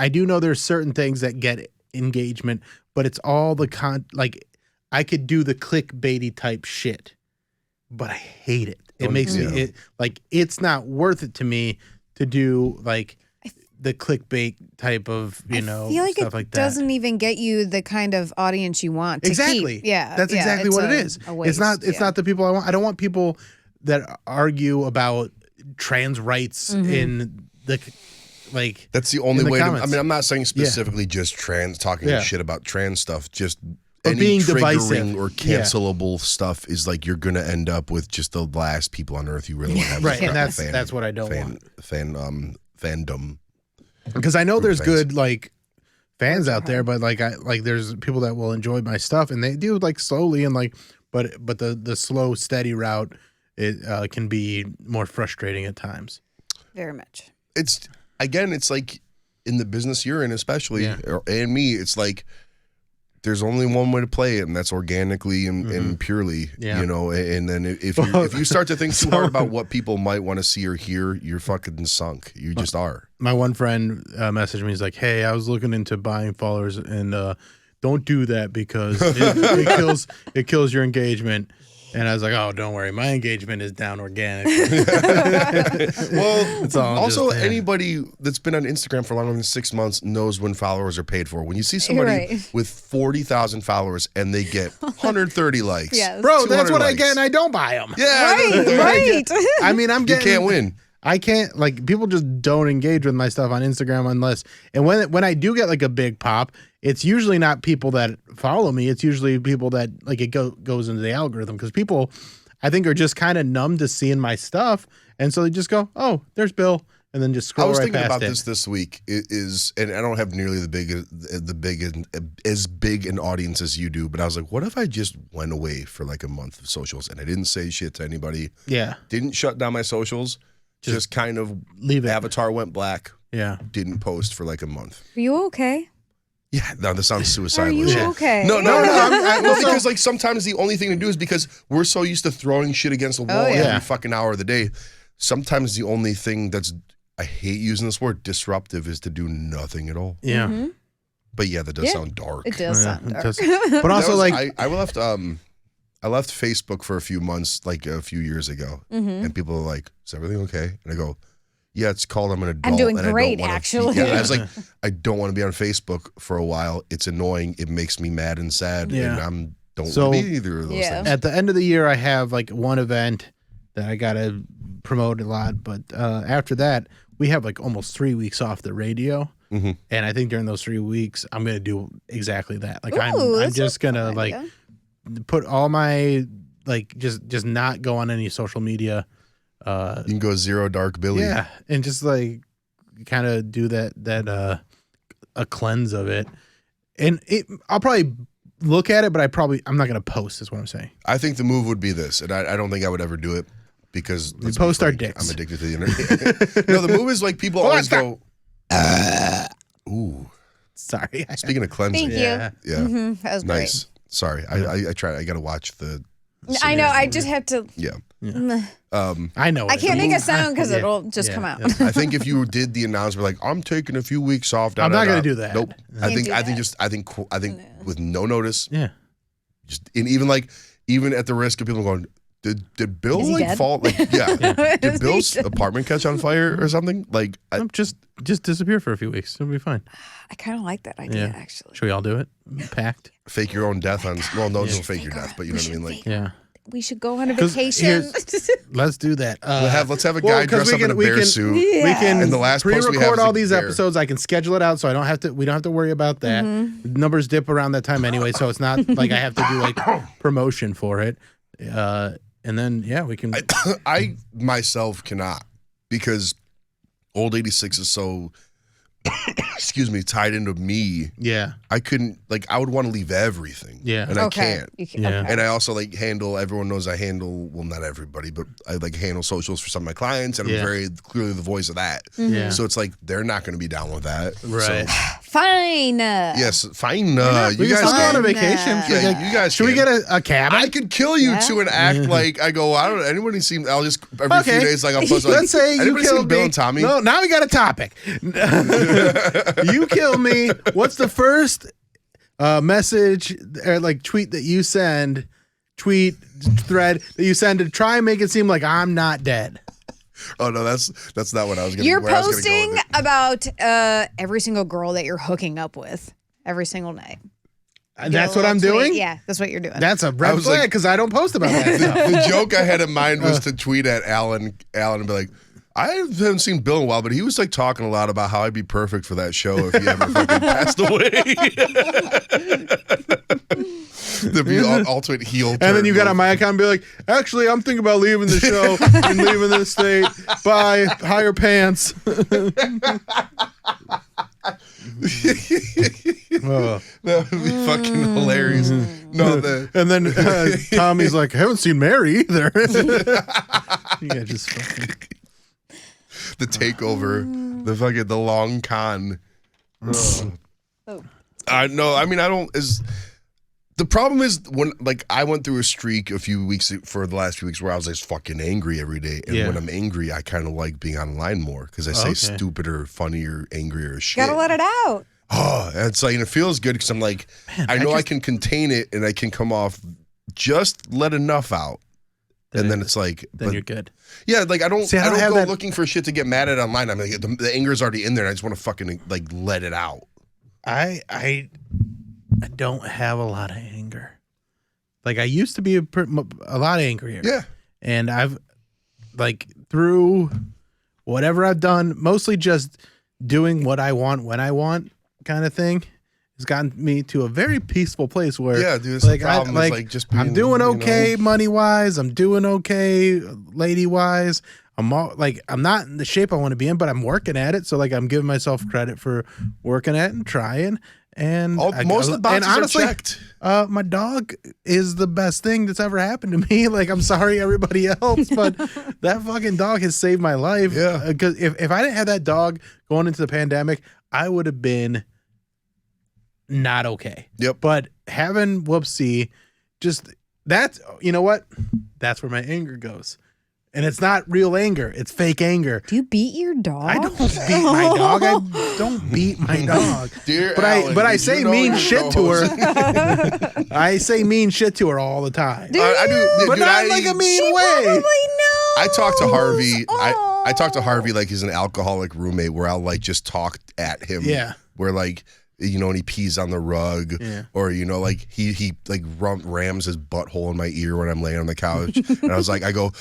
do know there's certain things that get engagement, but it's all the like I could do the clickbaity type shit, but I hate it. It makes me it's not worth it to me to do like the clickbait type of, I feel like stuff like that. Doesn't even get you the kind of audience you want to exactly. keep. Yeah. That's exactly what it is. It's not the people I want. I don't want people that argue about trans rights in the like. That's the only way. I mean, I'm not saying specifically just talking shit about trans stuff. Just any being triggering divisive or cancelable stuff is like you're gonna end up with just the last people on earth you really want to have. Right, and that's what I don't want. Fandom. Because I know there's good like fans out there, but like there's people that will enjoy my stuff, and they do like slowly and like, but the slow steady route it can be more frustrating at times. Very much. It's like in the business you're in, especially and me, it's like there's only one way to play it, and that's organically and purely, and then if you start to think too hard about what people might want to see or hear, you're fucking sunk. You just are. My one friend messaged me. He's like, hey, I was looking into buying followers, and don't do that because it kills your engagement. And I was like, oh, don't worry. My engagement is down organically. Well, also anybody that's been on Instagram for longer than 6 months knows when followers are paid for. When you see somebody with 40,000 followers and they get 130 likes. Yes. Bro, that's what I get and I don't buy them. Yeah. Right. I mean, you can't win. I can't, like, people just don't engage with my stuff on Instagram unless, and when I do get like a big pop, it's usually not people that follow me. It's usually people that like it goes into the algorithm, because people, I think, are just kind of numb to seeing my stuff, and so they just go, "Oh, there's Bill," and then just scroll right past it. I was thinking about this week. It is, and I don't have nearly as big an audience as you do, but I was like, what if I just went away for like a month of socials and I didn't say shit to anybody? Yeah, didn't shut down my socials. Just kind of leave it. Avatar went black. Yeah, didn't post for like a month. Are you okay? Yeah, no, this sounds suicidal. Are you okay? No. Because like sometimes the only thing to do is because we're so used to throwing shit against the wall every fucking hour of the day. Sometimes the only thing I hate using this word, disruptive, is to do nothing at all. Yeah. Mm-hmm. But yeah, that does sound dark. It does sound dark. But also I left Facebook for a few months, like a few years ago, and people are like, "Is everything okay?" And I go, "Yeah, it's called I'm an adult." I'm doing and great, I don't actually. I was like, I don't want to be on Facebook for a while. It's annoying. It makes me mad and sad, and I don't want to be either of those things. At the end of the year, I have like one event that I gotta promote a lot, but after that, we have like almost 3 weeks off the radio. Mm-hmm. And I think during those 3 weeks, I'm gonna do exactly that. Like I'm just gonna like put all my like just not go on any social media. You can go zero dark Billy. Yeah, and just like kind of do that a cleanse of it. And I'll probably look at it, but I'm not gonna post. Is what I'm saying. I think the move would be this, and I don't think I would ever do it because we post our dicks. I'm addicted to the internet. No, the move is like people always go. Ooh, sorry. Speaking of cleansing, thank you. Yeah, Mm-hmm. That was nice. great. Sorry, I tried. I got to watch I know. I just have to. Yeah. I know. I can't make a sound because it'll just come out. I think if you did the announcement like I'm taking a few weeks off, I'm not going to do that. Nope. I think with no notice. Yeah. And even at the risk of people going, did Bill dead? fall? Did Bill's apartment catch on fire or something? Just disappear for a few weeks. It'll be fine. I kind of like that idea, actually. Should we all do it? Packed. Fake your own death on. Well, no, don't fake your death, but you know what I mean. Yeah. We should go on a vacation. Let's do that. Let's have a guy dress up in a bear suit. We can and the last post we have pre-record is all a these bear. episodes. I can schedule it out, so we don't have to worry about that. Numbers dip around that time anyway, so it's not like I have to do like promotion for it. And then we can. I myself cannot because Old 86 is so. Excuse me, tied into me. Yeah. I couldn't, I would want to leave everything. Yeah. And I can't. Yeah. And I also handle, everyone knows I handle, well, not everybody, but I handle socials for some of my clients, and I'm very clearly the voice of that. Yeah. So it's they're not going to be down with that. Right. So, Fine. yes, fine. You We guys can still go on a vacation. Yeah, you guys Should we get a cabin? I could kill you to an act like I go. I don't know. Anybody seem? I'll just every few days I'll post Let's say you anybody killed seen Bill me. and Tommi? No, now we got a topic. You kill me. What's the first message or tweet that you send? Tweet thread that you send to try and make it seem like I'm not dead. Oh no, that's not what I was going to. You're posting about every single girl that you're hooking up with every single night. That's what I'm doing? Yeah, that's what you're doing. That's a red flag because I don't post about that stuff. The joke I had in mind was to tweet at Alan and be like, I haven't seen Bill in a while, but he was talking a lot about how I'd be perfect for that show if he ever fucking passed away. The ultimate heel turn. And then you got on my account and be like, actually, I'm thinking about leaving the show and leaving the state. Bye. Higher pants. That would be fucking hilarious. No, and then Tommy's like, I haven't seen Mary either. Yeah, just fucking. The takeover, the long con. I know. I mean, I don't. The problem is when I went through a streak for the last few weeks where I was just fucking angry every day, and when I'm angry, I kind of like being online more because I say stupider, funnier, angrier shit. Gotta let it out. Oh, and it's it feels good because I'm I know I can contain it and I can come off just let enough out. And then it's then you're good. Yeah, I don't go that looking for shit to get mad at online. I'm the anger's already in there and I just want to fucking let it out. I don't have a lot of anger. I used to be a lot angrier. Yeah. And I've through whatever I've done, mostly just doing what I want when I want kind of thing, has gotten me to a very peaceful place where dude, the problem is just being, I'm doing okay money wise, I'm doing okay lady wise. I'm not in the shape I want to be in, but I'm working at it. So I'm giving myself credit for working at it and trying. And most of the boxes honestly, are checked. My dog is the best thing that's ever happened to me. I'm sorry everybody else, but that fucking dog has saved my life. Yeah. Because if I didn't have that dog going into the pandemic, I would have been not okay. Yep. But having Whoopsie, that's where my anger goes. And it's not real anger. It's fake anger. Do you beat your dog? I don't beat my dog. I don't beat my dog. Dear but Alan, I say mean shit to her. I say mean shit to her all the time. I do, but not a mean way. Probably knows. I talk to Harvey. Oh. I talk to Harvey like he's an alcoholic roommate where I'll just talk at him. Yeah. Where and he pees on the rug, or he rams his butthole in my ear when I'm laying on the couch. And I was I go,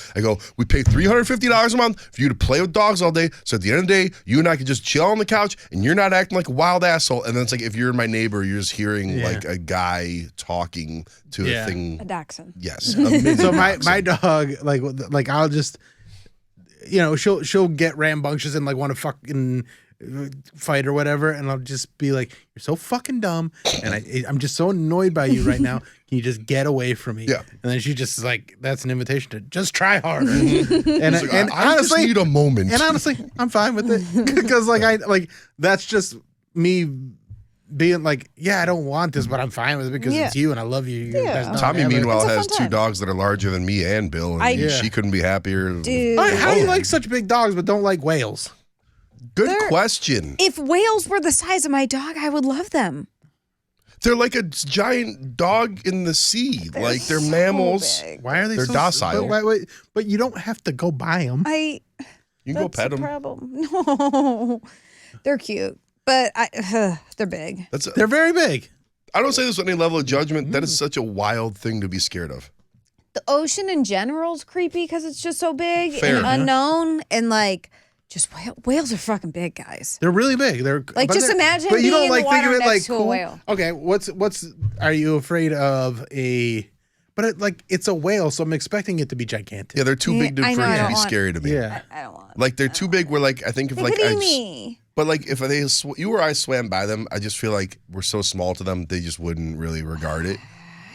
we pay $350 a month for you to play with dogs all day. So at the end of the day, you and I can just chill on the couch, and you're not acting like a wild asshole. And then it's if you're my neighbor, you're just hearing a guy talking to a thing. A dachshund. Yes. So my dog, I'll just, she'll get rambunctious and want to fucking fight or whatever, and I'll just be like, you're so fucking dumb, and I'm just so annoyed by you right now. Can you just get away from me? Yeah. And then she just that's an invitation to just try harder. and I honestly just need a moment. And honestly, I'm fine with it because that's just me being like, yeah, I don't want this, but I'm fine with it because it's you and I love you. Tommy, meanwhile, has fun 2 time. dogs that are larger than me and Bill, and she couldn't be happier. Dude. How do you like such big dogs but don't like whales? Good question. If whales were the size of my dog, I would love them. They're like a giant dog in the sea. They're mammals. Big. Why are they They're so docile. But you don't have to go buy them. You can go pet them. Problem. No, they're cute, but they're big. They're very big. I don't say this with any level of judgment. That is such a wild thing to be scared of. The ocean in general is creepy because it's just so big Fair. and unknown, and like just whales are fucking big, guys. They're really big. Like, just imagine but you being don't in the think of water it next like to a cool. whale. Okay, what's are you afraid of a? But it's a whale, so I'm expecting it to be gigantic. Yeah, they're too big I for know, it I to don't be want- scary to me. Yeah. I don't want. Like they're too big. Where like I think if They like could I eat me. But like if they you or I swam by them, I just feel like we're so small to them, they just wouldn't really regard it.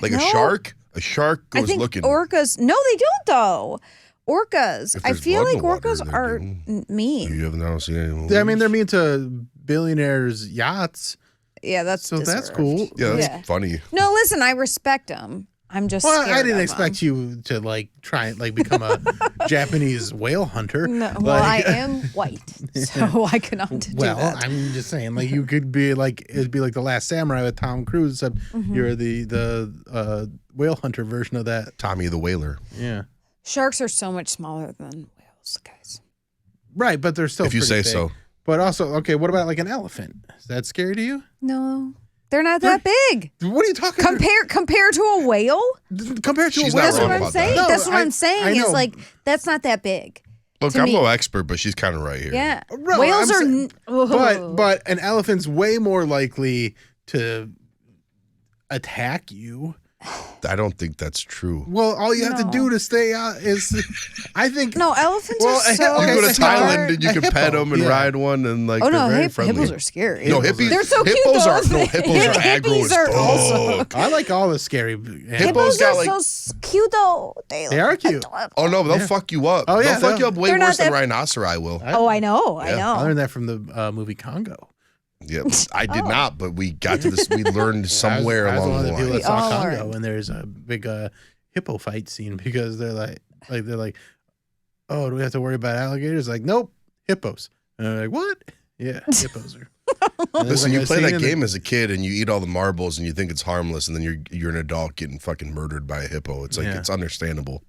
Like No. a shark I goes think looking. orcas. No, they don't though. Orcas. If I there's feel blood in like the water, orcas they're are mean. You have not seen any. I mean, they're mean to billionaires' yachts. Yeah, that's So that's deserved. cool. Yeah, that's Yeah. funny. No, listen, I respect them. I'm just. Well, scared I didn't of expect you to like try and like become a Japanese whale hunter. No, well, I Like- am white, so I cannot do Well, that. I'm just saying, like you could be like it'd be like the Last Samurai with Tom Cruise, except Mm-hmm. you're the whale hunter version of that. Tommy the whaler. Yeah, Sharks are so much smaller than whales, guys. right. But they're still If you pretty say big. so. But also, okay, what about like an elephant? Is that scary to you? No, they're not that big. What are you talking about? Compared to a whale. Compared to She's a not whale? That's wrong what I'm about saying. that. No, That's what I I'm saying. know. Is like that's not that big. Look, To I'm me- no expert, but she's kind of right here. Yeah, Right, whales I'm are. saying- Oh. But an elephant's way more likely to attack you. I don't think that's true. Well, all you have to No. do to stay out is, I think. No, elephants Well, are so. okay, You go to smart. Thailand and you A can hippo, pet them and yeah. ride one and like Oh they're no, very friendly. hippos are scary. No, Hippos hippies. They're so cute hippos though. are no hippos are aggro Hippies as are fuck. also. I like all the scary. Hippos Hippos got, are like- so cute though. They are cute. Oh no, they'll fuck you up. Oh, yeah, they'll fuck you up way They're not worse than that- rhinoceri will. Oh, I know. I Yeah. know. I learned that from the movie Congo. Yeah, I Oh. did not, but we got to this. We learned somewhere I was along one the of the people line. that saw We all Congo, learned. and there's a big hippo fight scene because they're like, oh, do we have to worry about alligators? Like, nope, hippos. And they're like, what? Yeah, hippos are. And there's, Listen, like, you a play scene that in the- game as a kid and you eat all the marbles and you think it's harmless, and then you're an adult getting fucking murdered by a hippo. It's like Yeah. it's understandable.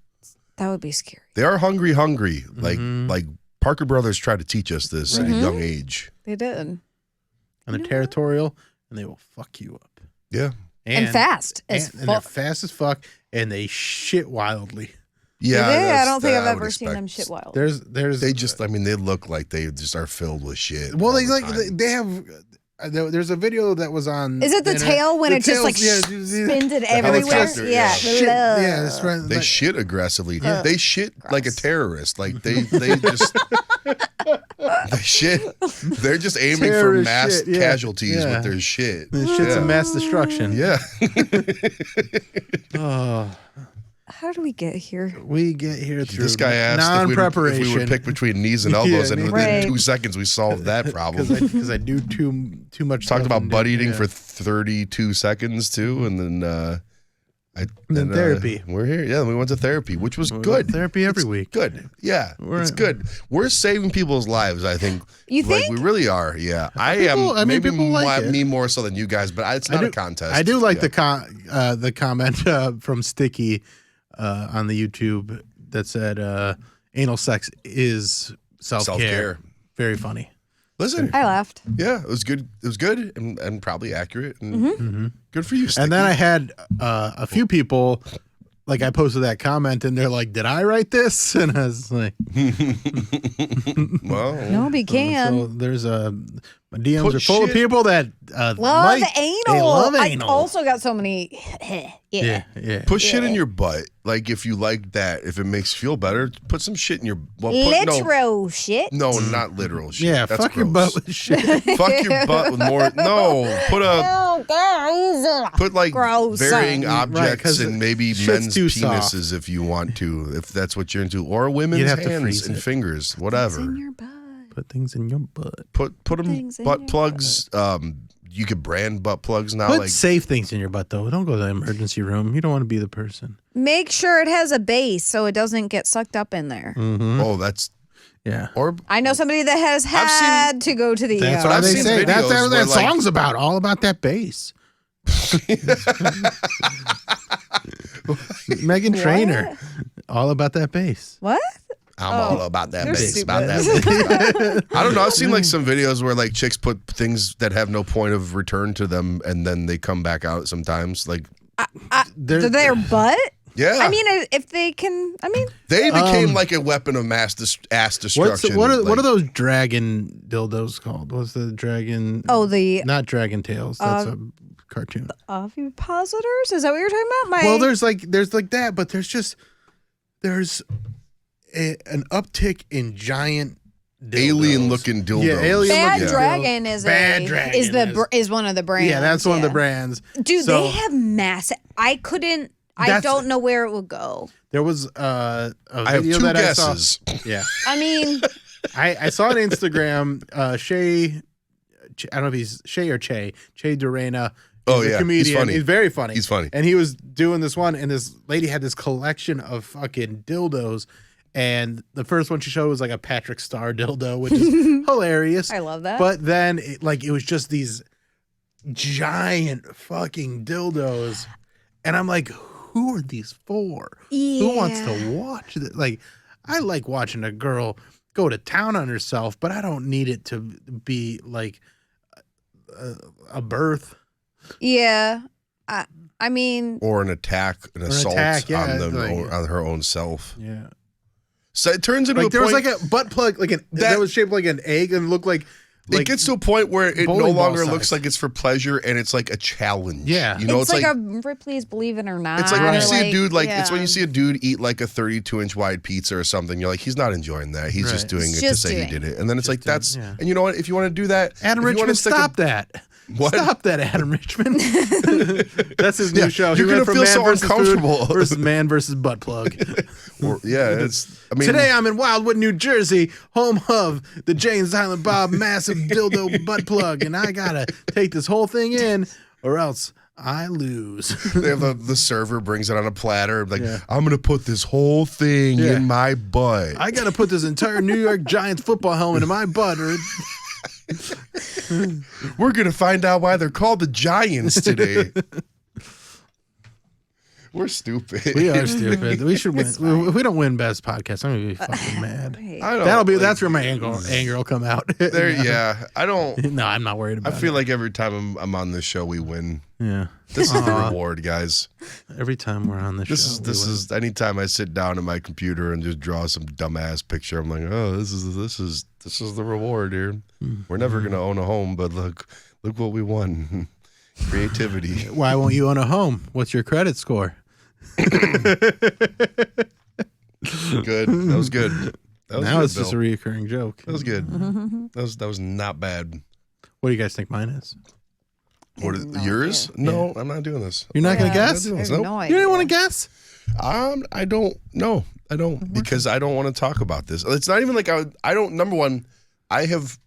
That would be scary. They are hungry. Mm-hmm. Like Parker Brothers tried to teach us this at a Mhm. young age. They did. and they're territorial, and they will fuck you up. Yeah. And fast as and they're fuck. fast as fuck, and they shit wildly. Yeah, They? I that's- don't think that I've I would ever seen expect. them shit wild. There's They just, I mean, they look like they just are filled with shit. well, all they the like time. they have. There's a video that was on. Is it the internet. tail when The it just tails, like yeah, spins it helicopter, everywhere? yeah. Yeah. shit, yeah, it's right, They like- shit aggressively. Yeah. They shit like a Gross. terrorist. Like they just they shit. They're just aiming for Terrorist mass shit, yeah. casualties Yeah. with their shit. This shit's yeah. a mass destruction. Yeah. Oh, How do we get here? we get here through This guy asked if non-preparation. we would pick between knees and elbows, Yeah, and within Right. 2 seconds we solved that problem. because I do too much. Talked stuff about and butt did- eating yeah. for 32 seconds too, and then Then therapy. We're here. Yeah, we went to therapy, which was We go good. to therapy every It's week. Good. Yeah, We're- it's good. We're saving people's lives. I think. You Like, think? we really are? Yeah, I People- am. I mean, maybe people like it. me more so than you guys, but it's I not do- a contest. I do like Yeah. the comment from Sticky on the YouTube that said anal sex is self-care. Self-care. Very funny. Listen, I laughed. yeah, it was good. It was good and probably accurate. And Mm-hmm. good for you. Sticky. And then I had a few people, like I posted that comment, and they're like, "Did I write this?" And I was like, well, Nobody can. "So there's my DMs Put are full of shit- people that Love like, anal. They love anal. I also got so many. yeah, yeah. put shit in your butt. Like if you like that, if it makes you feel better, put some shit in your. Well, Literal shit. No, not literal shit. Yeah, That's fuck your gross. butt with shit. Fuck your butt with more. No, put a. Oh, guys. Put like Gross. varying Right, objects 'cause and maybe shit's men's too penises soft. if you want to, if that's what you're into, or women's You'd have to hands freeze and it. fingers, It's whatever. in your butt. Put things in your butt. Put them Things in butt your plugs, you could brand butt plugs now. Put like safe things in your butt though. Don't go to the emergency room. You don't want to be the person. Make sure it has a base so it doesn't get sucked up in there. oh, that's Yeah. or I know somebody that has had to go to the That's ER. what I've they seen say. That's videos what where, that like- song's about. All about that bass. Megan Trainor. All about that bass. What? I'm all about that you're bass. About that stupid. bass. I don't know. I've seen like some videos where like chicks put things that have no point of return to them, and then they come back out sometimes. Like Their butt? yeah, I mean, if they can, they became like a weapon of mass ass destruction. What like, are those dragon dildos called? What's the dragon? oh, the Not Dragon Tales. That's a cartoon. ovipositors? Is that what you're talking about? Well, there's like that, but there's an uptick in giant dildos. alien-looking dildos. Yeah, alien Bad looking Dragon dildos. is Bad Dragon is one of the brands. Yeah, that's one of the brands. Dude, So, they have massive. I That's- don't know where it would go. There was a I have video two that guesses. I saw. Yeah, I mean, I saw on Instagram Shay. I don't know if he's Shay or Che Durena. Oh, He's a yeah. comedian. He's funny. He's very funny. He's funny. And he was doing this one, and this lady had this collection of fucking dildos. And the first one she showed was like a Patrick Star dildo, which is hilarious. I love that. But then it was just these giant fucking dildos. And I'm like, who are these for? Who wants to watch this? Like, I like watching a girl go to town on herself, but I don't need it to be like a birth. Yeah. I mean, Or an attack, an assault yeah, on them like- on her own self. Yeah. So it turns into Like a there was point. like a butt plug, that was shaped like an egg and looked like it gets to a point where it no bowling ball longer size. looks like it's for pleasure, and it's like a challenge. Yeah. you know, it's like a Ripley's Believe It or Not. it's like when you or see a dude like yeah. it's when you see a dude eat like a 32-inch wide pizza or something. You're like, he's not enjoying that. He's just Right. doing He's it to just say he doing did it. And then it's like that's yeah. and you know what? If you want to do that, Adam if you wanna Richmond, stick a- stop that. What? Stop that, Adam Richmond. That's his new Yeah, show. you're He went gonna from feel man so versus food uncomfortable. versus man versus butt plug. I mean, Today I'm in Wildwood, New Jersey, home of the Jay and Silent Bob massive dildo butt plug, and I gotta take this whole thing in, or else I lose. they have the server brings it on a platter. Like, Yeah. I'm gonna put this whole thing Yeah. in my butt. I gotta put this entire New York Giants football helmet in my butt, or We're gonna find out why they're called the Giants today. We're stupid. we are stupid. We should win. If we don't win best podcast, I'm gonna be fucking mad. I don't. That's where my anger will come out. There, yeah. I don't. No, I'm not worried I about feel it. like every time I'm on this show, we win. Yeah. This is the reward, guys. Every time we're on the show. This is anytime I sit down at my computer and just draw some dumbass picture. I'm like, oh, this is the reward here. We're never gonna own a home, but look what we won. Creativity. Why won't you own a home? What's your credit score? Good. That was good. That was Now good, it's just a Bill. reoccurring joke. That was good. That was not bad. What do you guys think mine is? What is yours? No, I'm not doing this. You're not going to I'm not guess? doing You this. I have Nope. no didn't idea. want to guess? I don't. No, I don't, because I don't want to talk about this. It's not even like I don't. Number one, I have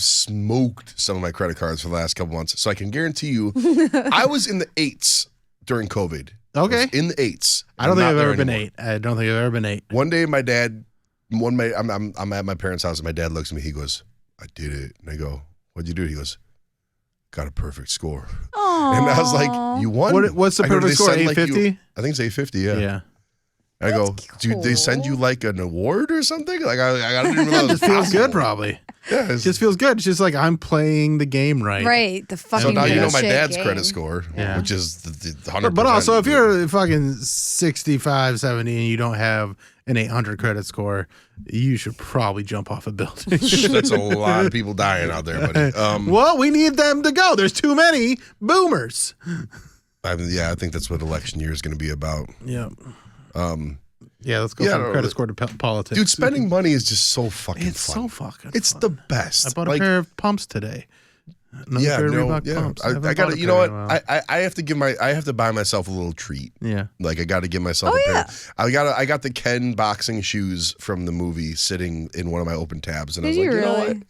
smoked some of my credit cards for the last couple months, so I can guarantee you, I was in the 8s during COVID. Okay. I was in the 8s. I don't I'm think not I've there ever been anymore. 8. I don't think I've ever been 8. One day, I'm at my parents' house, and my dad looks at me. He goes, "I did it," and I go, "What'd you do?" He goes, "Got a perfect score." And I was like, "You won." What's the I go, "Do perfect they score? send, like, you-" 850? I think it's 850. Yeah. Yeah. And I go, "Dude, they send you like an award or something?" Like I didn't realize It just feels good, probably. Yeah, It just feels good. It's just like I'm playing the game right. Right, the fucking so now you know my bullshit dad's game. credit score, Yeah. which is the 100%. But also, if you're fucking 65, 70, and you don't have an 800 credit score, you should probably jump off a building. that's a lot of people dying out there, buddy. Well, we need them to go. There's too many boomers. I think that's what election year is going to be about. Yeah. Yeah, let's go from credit score to politics. Dude, spending money is just so fucking It's fun. so fucking It's fun. the best. I bought Like, a pair of pumps today. Another pair of Reebok pumps. I haven't got bought to. a You know pair what? in a while. I have to buy myself a little treat. Yeah. Like I got to give myself a pair. I got the Ken boxing shoes from the movie sitting in one of my open tabs, and I was Did like, you you know really? what?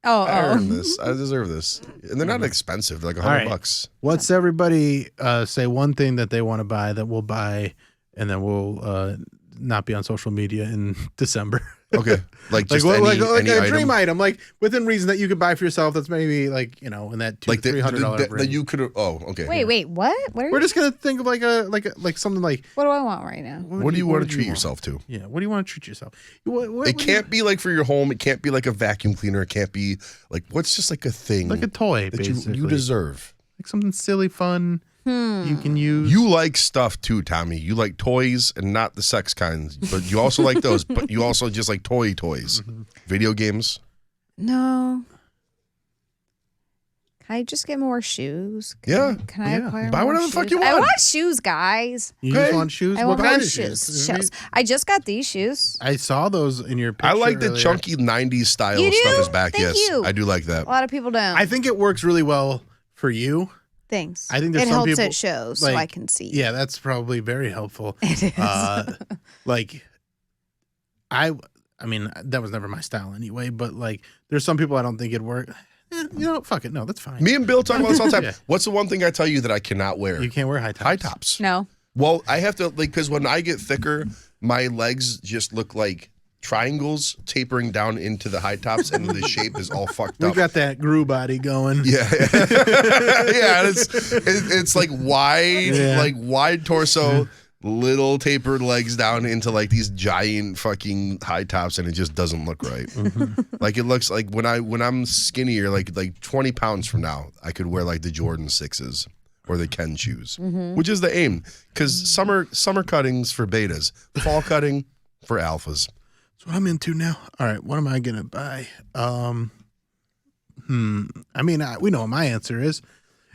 I earned this. I deserve this. And they're not expensive. They're like $100. What's everybody say one thing that they want to buy that we'll buy, and then we'll not be on social media in December. Okay. Like just like any a item? dream item, like within reason that you could buy for yourself. That's maybe like, in that $200-$300 that you could. Oh, okay. Wait, what? We're just gonna think of like something like. What do I want right now? What do you want to treat yourself to? Yeah. What do you want to treat yourself? It can't be like for your home. It can't be like a vacuum cleaner. It can't be like what's just like a thing, like a toy that basically. you deserve. Like something silly, fun. You can use. You like stuff too, Tommy. You like toys and not the sex kinds, but you also like those. But you also just like toys. Mm-hmm. Video games. No. Can I just get more shoes? Can I acquire Buy more whatever the shoes? fuck you want. I want shoes, guys. You just want shoes? I What want kind more of shoes? I just got these shoes. I saw those in your picture. I like the earlier. chunky 90s style You stuff do? is back. Thank yes, you. I do like that. A lot of people don't. I think it works really well for you. Thanks. I think there's it some helps people, at shows so like, I can see. Yeah, that's probably very helpful. It is. Like, I mean, that was never my style anyway. But like, there's some people I don't think it'd work. Fuck it. No, that's fine. Me and Bill talk about this all the time. Yeah. What's the one thing I tell you that I cannot wear? You can't wear high tops. High tops. No. Well, I have to because when I get thicker, my legs just look like triangles tapering down into the high tops, and the shape is all fucked We up. got that Gru body going. Yeah, yeah. It's like wide torso, little tapered legs down into like these giant fucking high tops, and it just doesn't look right. Like it looks like when I'm skinnier, like 20 pounds from now, I could wear like the Jordan 6s or the Ken shoes, which is the aim. Because summer cuttings for betas, fall cutting for alphas. That's what I'm into now. All right, what am I gonna buy? I mean, we know what my answer is.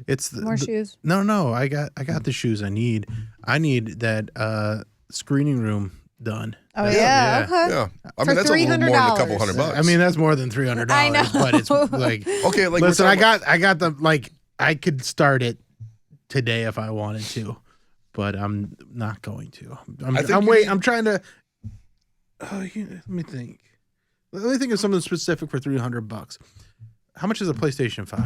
It's More shoes. No, I got the shoes I need. I need that screening room done. Oh yeah. Okay. Yeah, I For mean that's a little more than a couple $300. $100. I mean, that's more than $300. I know. But it's like okay, like listen, I got the like I could start it today if I wanted to, but I'm not going to. I'm trying to. Let me think. Let me think of something specific for $300. How much is a PlayStation 5?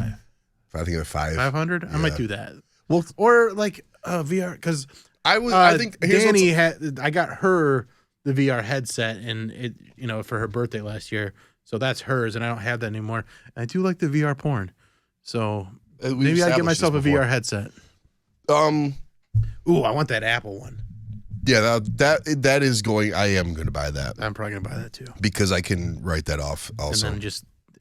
I think of 500. I might do that. Well, Or like VR because I think Danny I got her the VR headset and it for her birthday last year, so that's hers and I don't have that anymore. And I do like the VR porn, so maybe I get myself a VR headset. Ooh, I want that Apple one. Yeah, that is going. I am going to buy that. I'm probably gonna buy that too because I can write that off also.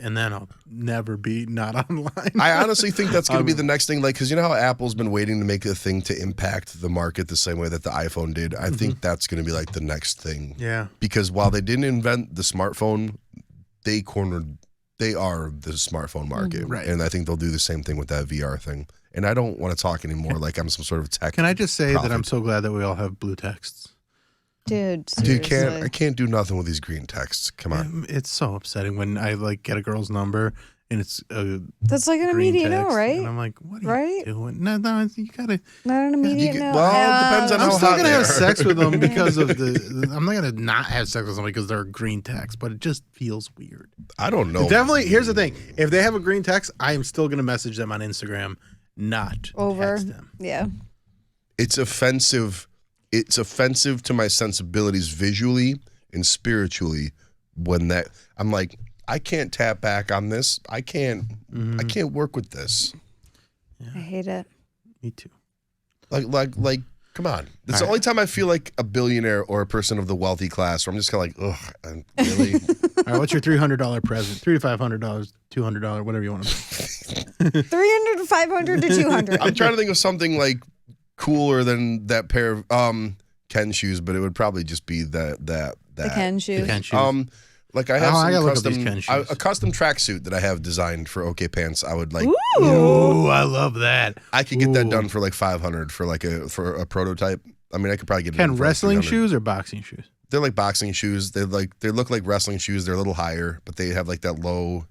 And then I'll never be not online. I honestly think that's going to be the next thing. Like, because you know how Apple's been waiting to make a thing to impact the market the same way that the iPhone did. I think that's going to be like the next thing. Yeah. Because while they didn't invent the smartphone, they are the smartphone market. Right. And I think they'll do the same thing with that VR thing. And I don't want to talk anymore like I'm some sort of tech. Can I just say that I'm so glad that we all have blue texts? Dude, seriously. I can't do nothing with these green texts. Come on. It's so upsetting when I like get a girl's number and it's That's like an green immediate text, no, right? And I'm like, what are you doing? No, you gotta. Not an immediate no. Well, it depends on I'm how still hot gonna they have are. sex with them because of I'm not gonna not have sex with somebody because they're a green text, but it just feels weird. I don't know. Definitely. Here's the thing: if they have a green text, I am still gonna message them on Instagram, not text them. Yeah. It's offensive. It's offensive to my sensibilities visually and spiritually when that I'm like, I can't tap back on this. I can't work with this. Yeah. I hate it. Me too. Like come on. It's the only time I feel like a billionaire or a person of the wealthy class where I'm just kind of like, ugh, really? All right, what's your $300 present? $300 to $500, $200, whatever you want to pay. 300 to 500 to 200. I'm trying to think of something like cooler than that pair of Ken shoes, but it would probably just be the Ken shoes. The Ken shoes. Like I have I gotta some look up these Ken custom, shoes. a custom tracksuit that I have designed for OK Pants. I would like. Ooh, I love that. I could get that done for like $500 for a prototype. I mean, I could probably get it Ken done for wrestling like $300. shoes or boxing shoes? They're like boxing shoes. They look like wrestling shoes. They're a little higher, but they have like that low,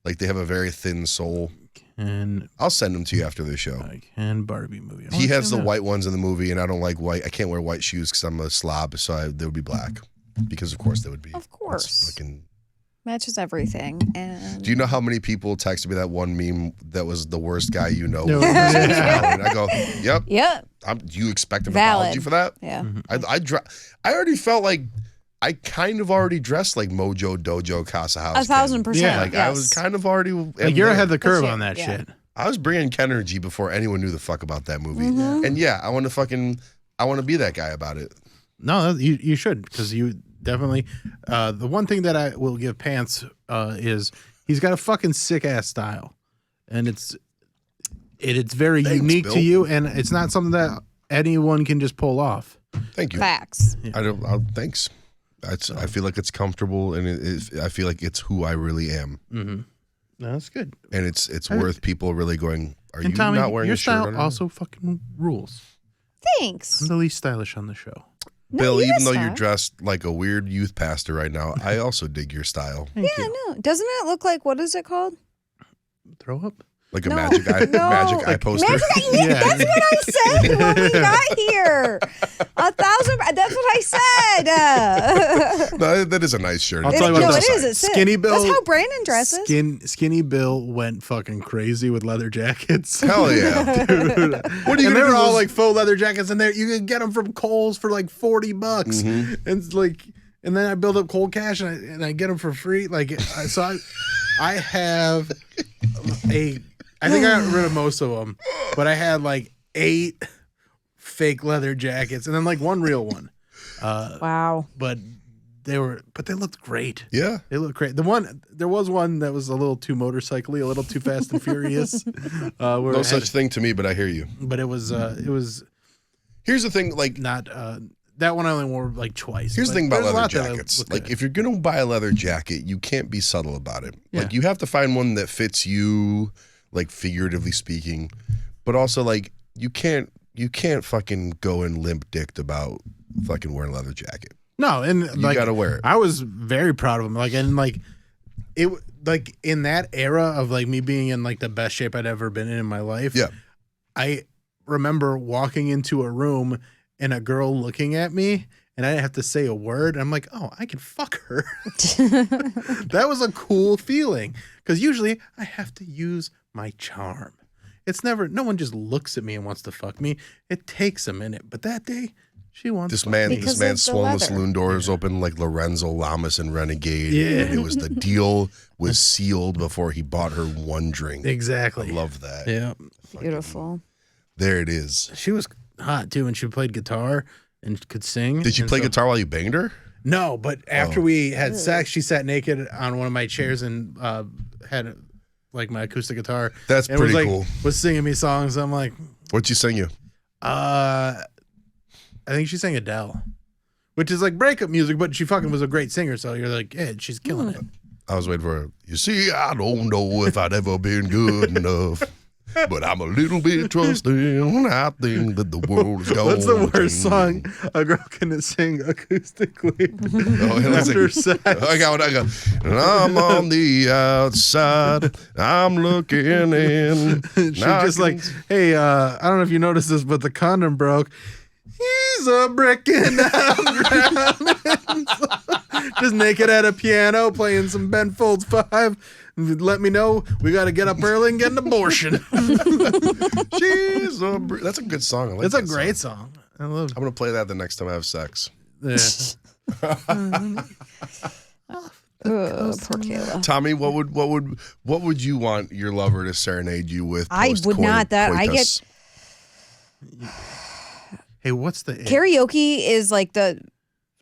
like they have a very thin sole. And I'll send them to you after the show. Ken Barbie movie. He has the white ones in the movie, and I don't like white. I can't wear white shoes because I'm a slob, so they would be black. Because of course they would be. Of course. Fucking Matches everything. And do you know how many people texted me that one meme that was the worst guy you know? And I go, yep. Yep. You expect an Valid. apology for that? Yeah. I already felt like I kind of already dressed like Mojo Dojo Casa House. 1,000%. Yeah. Like I was kind of already Like you're ahead of the curve on that Yeah. shit. I was bringing Ken energy before anyone knew the fuck about that movie. And yeah, I want to be that guy about it. No, you should, because you definitely. The one thing that I will give Pants is he's got a fucking sick ass style, and it's very unique Bill. to you, and it's not something that anyone can just pull off. Thank you. Facts. Thanks. I feel like it's comfortable, and I feel like it's who I really am. Mm-hmm. No, that's good. And it's worth people really going, are you Tommi, not wearing your a shirt style underneath? also fucking rules. Thanks. I'm the least stylish on the show. Bill, you even though style. you're dressed like a weird youth pastor right now, I also dig your style. Thank Yeah, you. no. Doesn't it look like, what is it called? Throw up. Like a No. magic eye poster. Magic eye, yeah, that's what I said when we got here. 1,000, that's what I said. No, that is a nice shirt. I'll tell you what, no, though. it is. It's sick. Skinny Bill. That's how Brandon dresses. Skinny Bill went fucking crazy with leather jackets. Hell yeah. Dude. What are you And gonna they were do all is- like faux leather jackets, and there you can get them from Kohl's for like $40, Mm-hmm. and it's like, and then I build up cold cash and I get them for free. Like, so I have I think I got rid of most of them, but I had like 8 fake leather jackets and then like one real one. Wow. But they looked great. Yeah. They looked great. There was one that was a little too motorcycle-y, a little too fast and furious. No such thing to me, but I hear you. But it was Here's the thing, like, not that one I only wore like twice. here's the But thing about there's a leather lot that jackets. look Like, good. if you're gonna buy a leather jacket, you can't be subtle about it. Yeah. Like, you have to find one that fits you, like figuratively speaking, but also like you can't fucking go and limp dicked about fucking wearing a leather jacket. No, and You like gotta wear it. I was very proud of him. Like, and like it, like in that era of like me being in like the best shape I'd ever been in my life. Yeah. I remember walking into a room and a girl looking at me, and I didn't have to say a word. I'm like, oh, I can fuck her. That was a cool feeling, because usually I have to use my charm. It's never, no one just looks at me and wants to fuck me. It takes a minute, but that day she wants This to man Because of the swung the leather. saloon doors open like Lorenzo Lamas and Renegade. Yeah. And it was the deal was sealed before he bought her one drink. Exactly. I love that. Yeah. Beautiful. There it is. She was hot too, and she played guitar and could sing. Did you And play so- guitar while you banged her? No, but after we had sex, she sat naked on one of my chairs and had like my acoustic guitar. That's and pretty was, like, cool. Was singing me songs. I'm like, What'd she sing you? I think she sang Adele, which is like breakup music, but she fucking was a great singer. So you're like, yeah, she's killing it. I was waiting for her. You see, I don't know if I'd ever been good enough, but I'm a little bit trusting. I think that the world is going. What's the worst song a girl can sing acoustically after sex? I got what I got. And I'm on the outside. I'm looking in. She just like, hey, I don't know if you noticed this, but the condom broke. He's a brick in the ground. Just naked at a piano playing some Ben Folds 5. Let me know. We got to get up early and get an abortion. That's a good song. I like It's a that great song. song. I love I'm gonna play that the next time I have sex. it. Poor Kayla. Tommy, what would you want your lover to serenade you with? I would not. That I get Hey, what's the karaoke is like the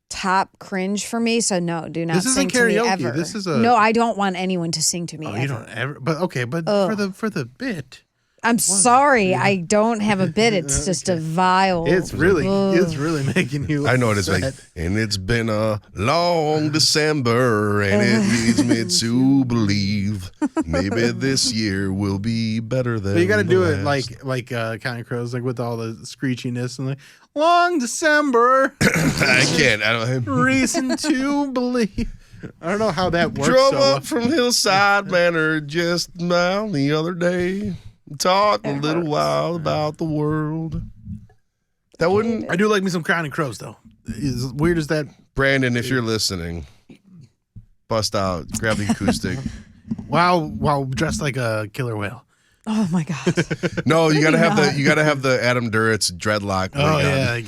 top cringe for me. So no, do not This isn't sing to me karaoke. ever. This is a- no. I don't want anyone to sing to me. Oh, ever. you don't ever. But okay, but for the bit, I'm sorry, I don't have a bit. It's just a vile. it's really making you. I know it is like, upset. and it's been a long December, and it leads me to believe maybe this year will be better than. But you got to the do it last. like Counting Crows, like with all the screechiness and like long December. I can't. I don't. Reason to believe. I don't know how that works. Drove so up from Hillside Manor just now the other day. Talk a little while about the world. That wouldn't. I do like me some Counting Crows though. As weird as that. Brandon, if you're listening, bust out, grab the acoustic. While dressed like a killer whale. Oh my god. No, you gotta have the Adam Duritz dreadlock. Oh yeah,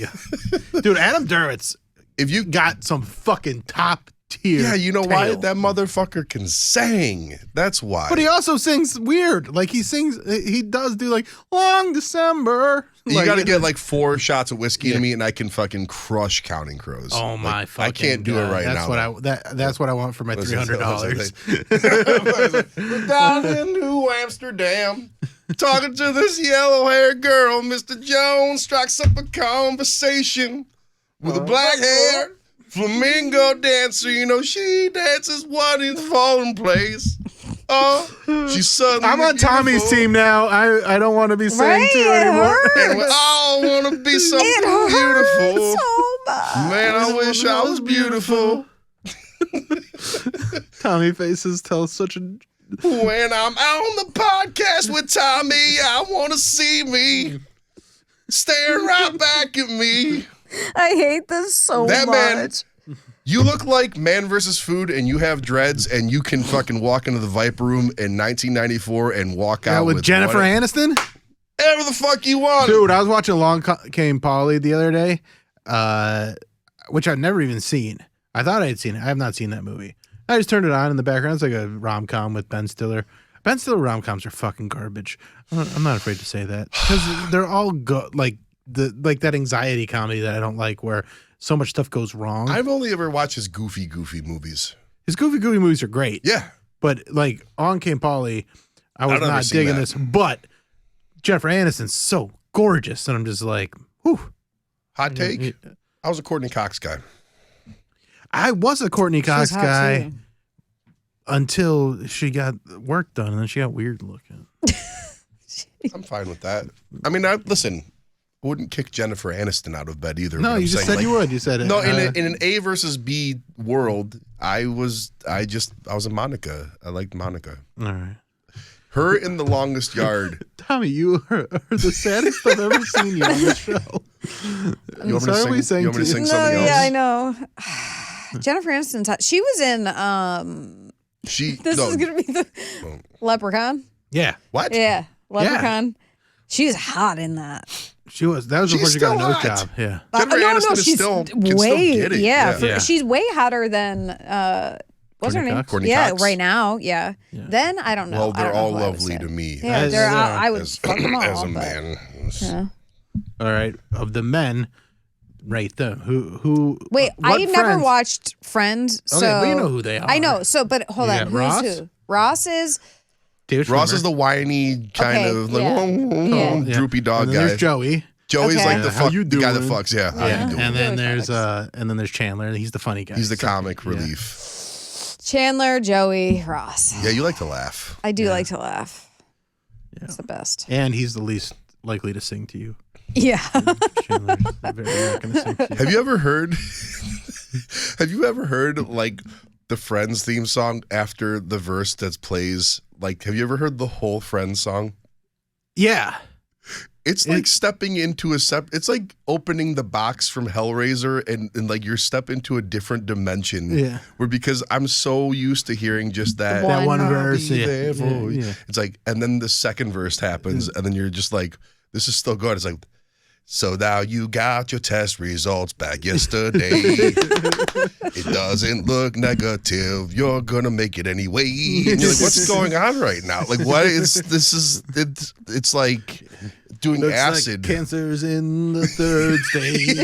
dude, Adam Duritz. If you got some fucking top tier. Yeah, you know tail. why? That motherfucker can sing. That's why. But he also sings weird. Like he does do like Long December. You like, got to get like 4 shots of whiskey in me, and I can fucking crush Counting Crows. Oh my fucking! I can't do it right that's now. That's what I want for my $300. Down in New Amsterdam, talking to this yellow-haired girl, Mr. Jones strikes up a conversation with a black hair flamingo dancer. You know she dances one in the falling place. Oh, she's suddenly I'm on Tommy's team now. I don't want to be saying to anymore. And we all want to be something beautiful. So bad. Man, I wish I was beautiful. Tommy faces tell such a. When I'm on the podcast with Tommy, I want to see me staring right back at me. I hate this so That much. man, you look like Man vs. Food, and you have dreads, and you can fucking walk into the Viper Room in 1994 and walk out with Jennifer Aniston? Whatever the fuck you want. Dude, I was watching Long Came Polly the other day, which I'd never even seen. I thought I had seen it. I have not seen that movie. I just turned it on in the background. It's like a rom-com with Ben Stiller. Ben Stiller rom-coms are fucking garbage. I'm not afraid to say that. Because they're all like that anxiety comedy that I don't like where so much stuff goes wrong. I've only ever watched his goofy movies. His goofy movies are great. Yeah. But like On Came Polly, I was not digging this. But Jennifer Aniston's so gorgeous. And I'm just like, whew. Hot take? I was a Courtney Cox guy. I was a Courtney Cox hot guy too. until she got work done. And then she got weird looking. I'm fine with that. I mean, listen. I wouldn't kick Jennifer Aniston out of bed either. No, you just said you would. You said it. No, in an A versus B world, I was a Monica. I liked Monica. All right. Her in The Longest Yard. Tommy, you are the saddest I've ever seen you on the show. You want me to sing something else? Yeah, I know. Jennifer Aniston's hot. She was in this is gonna be the Leprechaun. Yeah. What? Yeah. Leprechaun. She was hot in that. She was. That was before she got a nose job. Yeah. Jennifer Aniston is she's still can way still get it. yeah. She's way hotter than what's her name? Courtney yeah, Cox? right now. Yeah. Then I don't know. Well, I they're don't know all who I would lovely say. to me. Yeah, I would fuck them all. As a but- man. Yeah. All right. Of the men, rate them. Who? Wait, what I never friends? watched Friends, so Okay, well, you know who they are. I know. So, but hold You on, got who's Ross? who? Ross is David Ross Schwimmer. is the whiny kind Okay, of like yeah. Yeah. droopy dog and then guy. There's Joey. Joey's Okay. like the How you guy that doing? fucks. Yeah. How Yeah. you doing? And then Joey there's Chandler. He's the funny guy. He's the So- comic yeah. relief. Chandler, Joey, Ross. Yeah, you like to laugh. I do like to laugh. Yeah. It's the best. And he's the least likely to sing to you. Yeah. Chandler's very not going to sing to you. Have you ever heard? Have you ever heard like the Friends theme song after the verse that plays? Like, have you ever heard the whole Friends song? Yeah. It's like stepping into it's like opening the box from Hellraiser and like you're step into a different dimension. Yeah. Where because I'm so used to hearing just that That one I'll verse. be Yeah. there for you. Yeah. It's like, and then the second verse happens, and then you're just like, this is still good. It's like, so now you got your test results back yesterday. It doesn't look negative. You're gonna make it anyway. And you're like, what's going on right now? Like, what is this? It's like doing Looks acid. like cancer's in the third stage.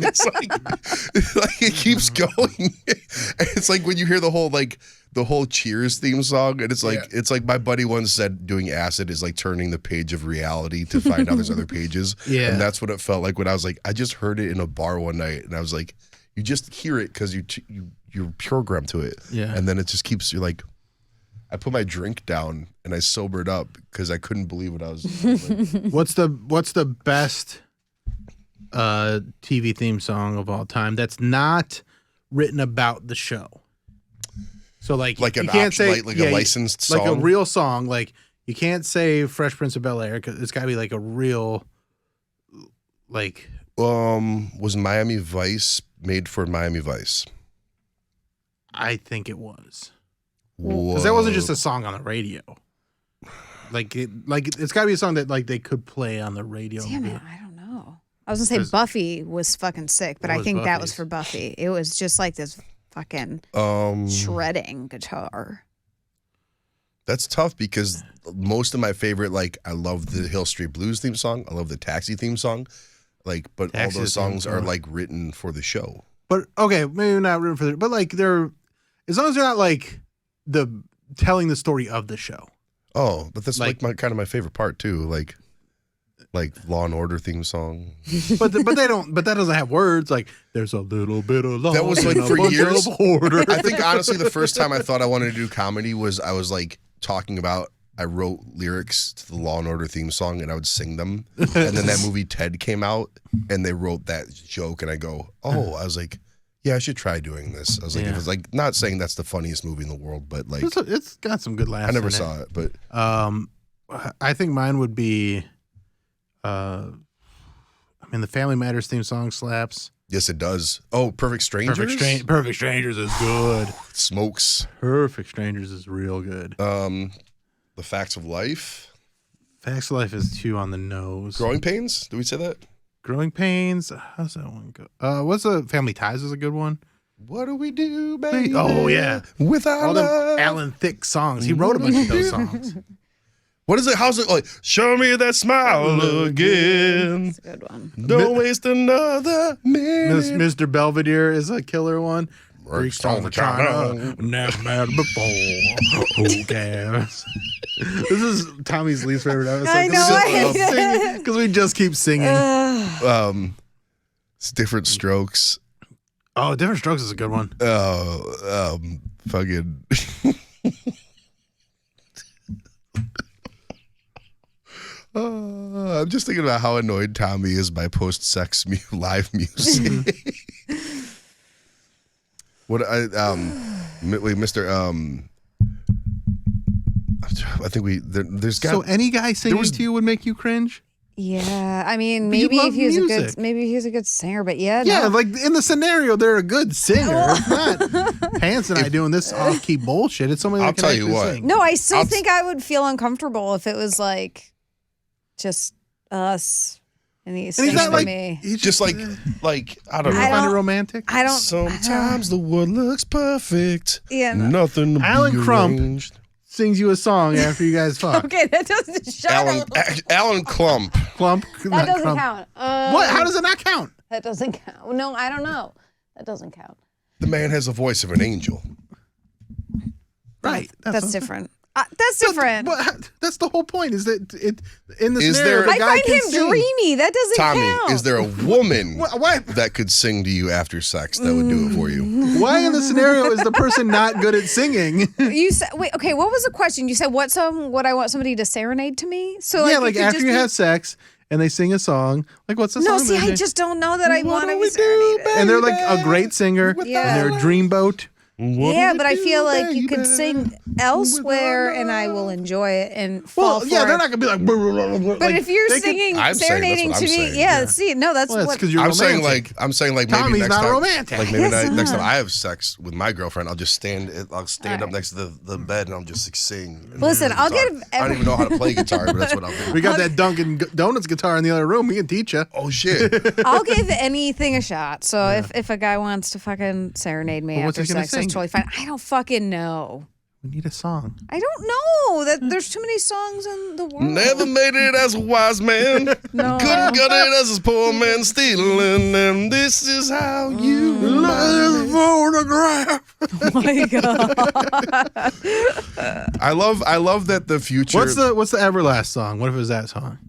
It's like it keeps going. It's like when you hear the whole Cheers theme song, and it's like my buddy once said, doing acid is like turning the page of reality to find out there's other pages. Yeah. And that's what it felt like when I was like, I just heard it in a bar one night, and I was like, you just hear it because you're programmed to it. Yeah. And then it just keeps you like. I put my drink down and I sobered up because I couldn't believe what I was like. What's the best TV theme song of all time that's not written about the show? So like Like you can't say a licensed song? like a real song. Like you can't say Fresh Prince of Bel-Air because it's got to be like a real like. Was Miami Vice made for Miami Vice? I think it was. Whoa. Because that wasn't just a song on the radio. It's got to be a song that like they could play on the radio. Damn it, I don't know. I was gonna say Buffy was fucking sick, but I think that was for Buffy. It was just like this fucking shredding guitar. That's tough because most of my favorite, like, I love the Hill Street Blues theme song. I love the Taxi theme song. Like, but all those songs are like written for the show. But okay, maybe not written for the, but like they're, as long as they're not like the telling the story of the show. Oh, but that's like my kind of my favorite part too. Like Law and Order theme song. But they don't. But that doesn't have words. Like there's a little bit of law. That was like and a for bunch years. of order. I think honestly, the first time I thought I wanted to do comedy was I was like talking about. I wrote lyrics to the Law and Order theme song and I would sing them. And then that movie Ted came out and they wrote that joke and I go, oh, I was like, yeah, I should try doing this. I was like, it was like not saying that's the funniest movie in the world, but like it's got some good laughs. I never saw it, but I think mine would be I mean the Family Matters theme song slaps. yes, it does. Oh, Perfect Strangers? Perfect Strangers is good. Smokes. Perfect Strangers is real good. The Facts of Life. Facts of Life is too on the nose. Growing Pains? Did we say that? Growing Pains. How's that one go? What's the Family Ties is a good one. What do we do, baby? Oh yeah, with our all love. them Alan Thicke songs. He wrote a bunch of those songs. What is it? How's it like? Show me that smile again. That's a good one. Don't waste another minute. Mr. Belvedere is a killer one. Freaks on China, never met before. Who cares? This is Tommy's least favorite episode. I know, I hate it. Because we just keep singing. It's Different Strokes. Oh, Different Strokes is a good one. Fucking. I'm just thinking about how annoyed Tommy is by post-sex live music. What wait, Mr. I think there's got. So any guy singing to you would make you cringe? Yeah, I mean, But maybe you if he was love music. a good singer, but yeah, Yeah, no. like in the scenario, they're a good singer. It's not Pants and I doing this off-key bullshit. It's somebody that I'll can tell you actually what. sing. No, I still think I would feel uncomfortable if it was like just us and he's And singing he's not to like me. he's just like I don't know. I find it don't- romantic. I don't. Sometimes the world looks perfect. Yeah, no. Nothing to Alan be Crump. arranged. Sings you a song after you guys fuck. Okay, that doesn't shut Alan up. Alan Clump. Clump. That not doesn't Crump. count. What? How does it not count? That doesn't count. No, I don't know. That doesn't count. The man has the voice of an angel. Right. That's different. That's different. That's the whole point. Is that it in the Is scenario? there- The I guy find can him sing. dreamy. That doesn't Tommy, count. is there a woman What? that could sing to you after sex that would do it for you? Why in the scenario is the person not good at singing? You said wait. Okay, what was the question? You said what song? Would I want somebody to serenade to me? So Yeah, it like could after just you be- have sex and they sing a song. Like what's the No, song? see, that I they- just don't know that I What want do to we be serenaded. do, and they're like a great singer. Yeah. And they're Dreamboat. Yeah, but I feel like you could sing elsewhere, and I will enjoy it and fall Well, yeah, for they're it. not gonna be like. But But if you're singing, I'm saying that's serenading what to I'm me, saying. yeah, see, no, that's well, that's what. because you're I'm romantic. saying like maybe Tommy's next not time, romantic. like maybe Yes, next time I have sex with my girlfriend, I'll just stand up next to the bed and I'll just like, sing. And Listen, play I'll guitar. give I don't even know how to play guitar, but that's what I'll do. We got that Dunkin' Donuts guitar in the other room. We can teach you. Oh shit! I'll give anything a shot. So if a guy wants to fucking serenade me Well, what's after he gonna sex, that's sing? totally fine. I don't fucking know. We need a song. I don't know. That there's too many songs in the world. Never made it as a wise man. No. Couldn't get it as a poor man stealing. And this is how you remind me. Photograph. Oh my god. I love that the future. What's the Everlast song? What if it was that song?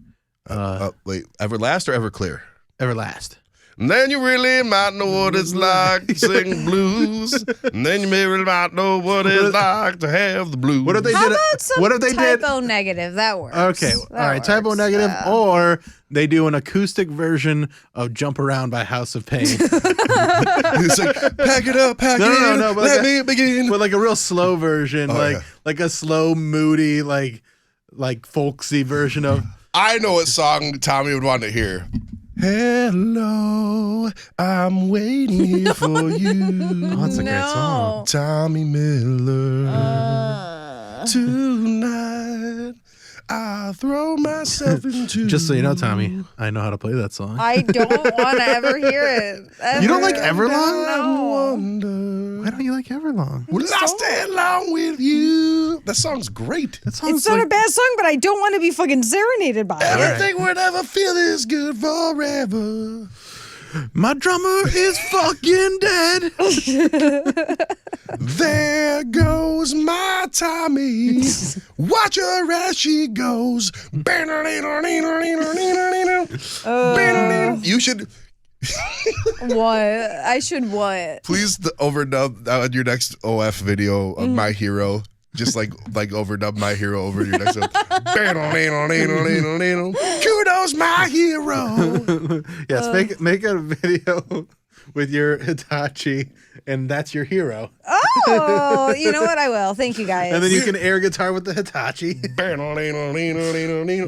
Wait, Everlast or Everclear? Everlast. And then you really might know what it's like to sing blues. And then you really might know what it's like to have the blues. What if they How did? about some What if they did? typo negative? That works. Okay, That all right. Typo works. negative, Yeah. or they do an acoustic version of "Jump Around" by House of Pain. It's like, pack it up, pack No, it no, in, no, but let like me begin. With like a real slow version, yeah. like a slow, moody, like folksy version of. I know what song Tommy would want to hear. Hello, I'm waiting here for you. Oh, that's a great song. Tommy Miller. Tonight, I throw myself into. Just so you know, Tommy, I know how to play that song. I don't want to ever hear it. You don't like Everlong? No. Why don't you like Everlong? Will I stay along with you? That song's great. That song's It's not like, a bad song, but I don't want to be fucking serenaded by it. Everything would ever feel this good forever. my drummer is fucking dead. There goes my Tommy. Watch her as she goes. You should What? I should what? please overdub on your next OF video of My Hero. Just like overdub My Hero over your next one. Kudos, my hero. Yes, make a video with your Hitachi, and that's your hero. Oh, you know what? I will. Thank you, guys. And then you can air guitar with the Hitachi.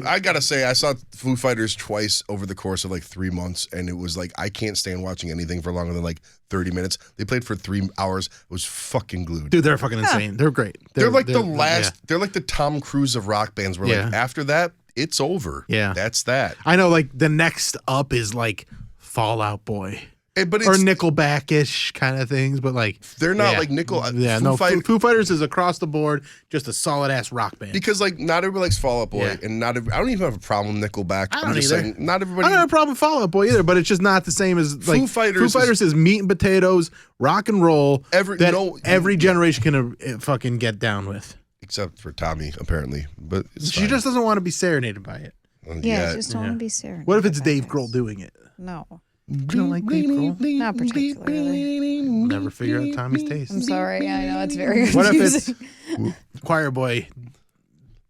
I gotta say, I saw Foo Fighters twice over the course of like 3 months, and it was like I can't stand watching anything for longer than like 30 minutes. They played for 3 hours. I was fucking glued. Dude, they're fucking insane. They're great. They're like the last. They're like the Tom Cruise of rock bands. Where like after that, it's over. Yeah, that's that. I know. Like the next up is like Fall Out Boy. But it's, or Nickelback-ish kind of things, but like they're not like Nickel. Foo Fighters is across the board, just a solid ass rock band. Because like not everybody likes Fall Out Boy, and I don't even have a problem with Nickelback. I'm just saying, not everybody. I don't have a problem with Fall Out Boy either, but it's just not the same as like Foo Fighters. Foo Fighters is meat and potatoes, rock and roll. Every generation can fucking get down with, except for Tommy apparently. But she just doesn't want to be serenaded by it. Yeah, I just don't want to be serenaded. What if it's Dave Grohl doing it? No. You don't like Dave Grohl? Not particularly. Never figure out Tommy's taste. I'm sorry. I know it's very confusing. What if it's Choir Boy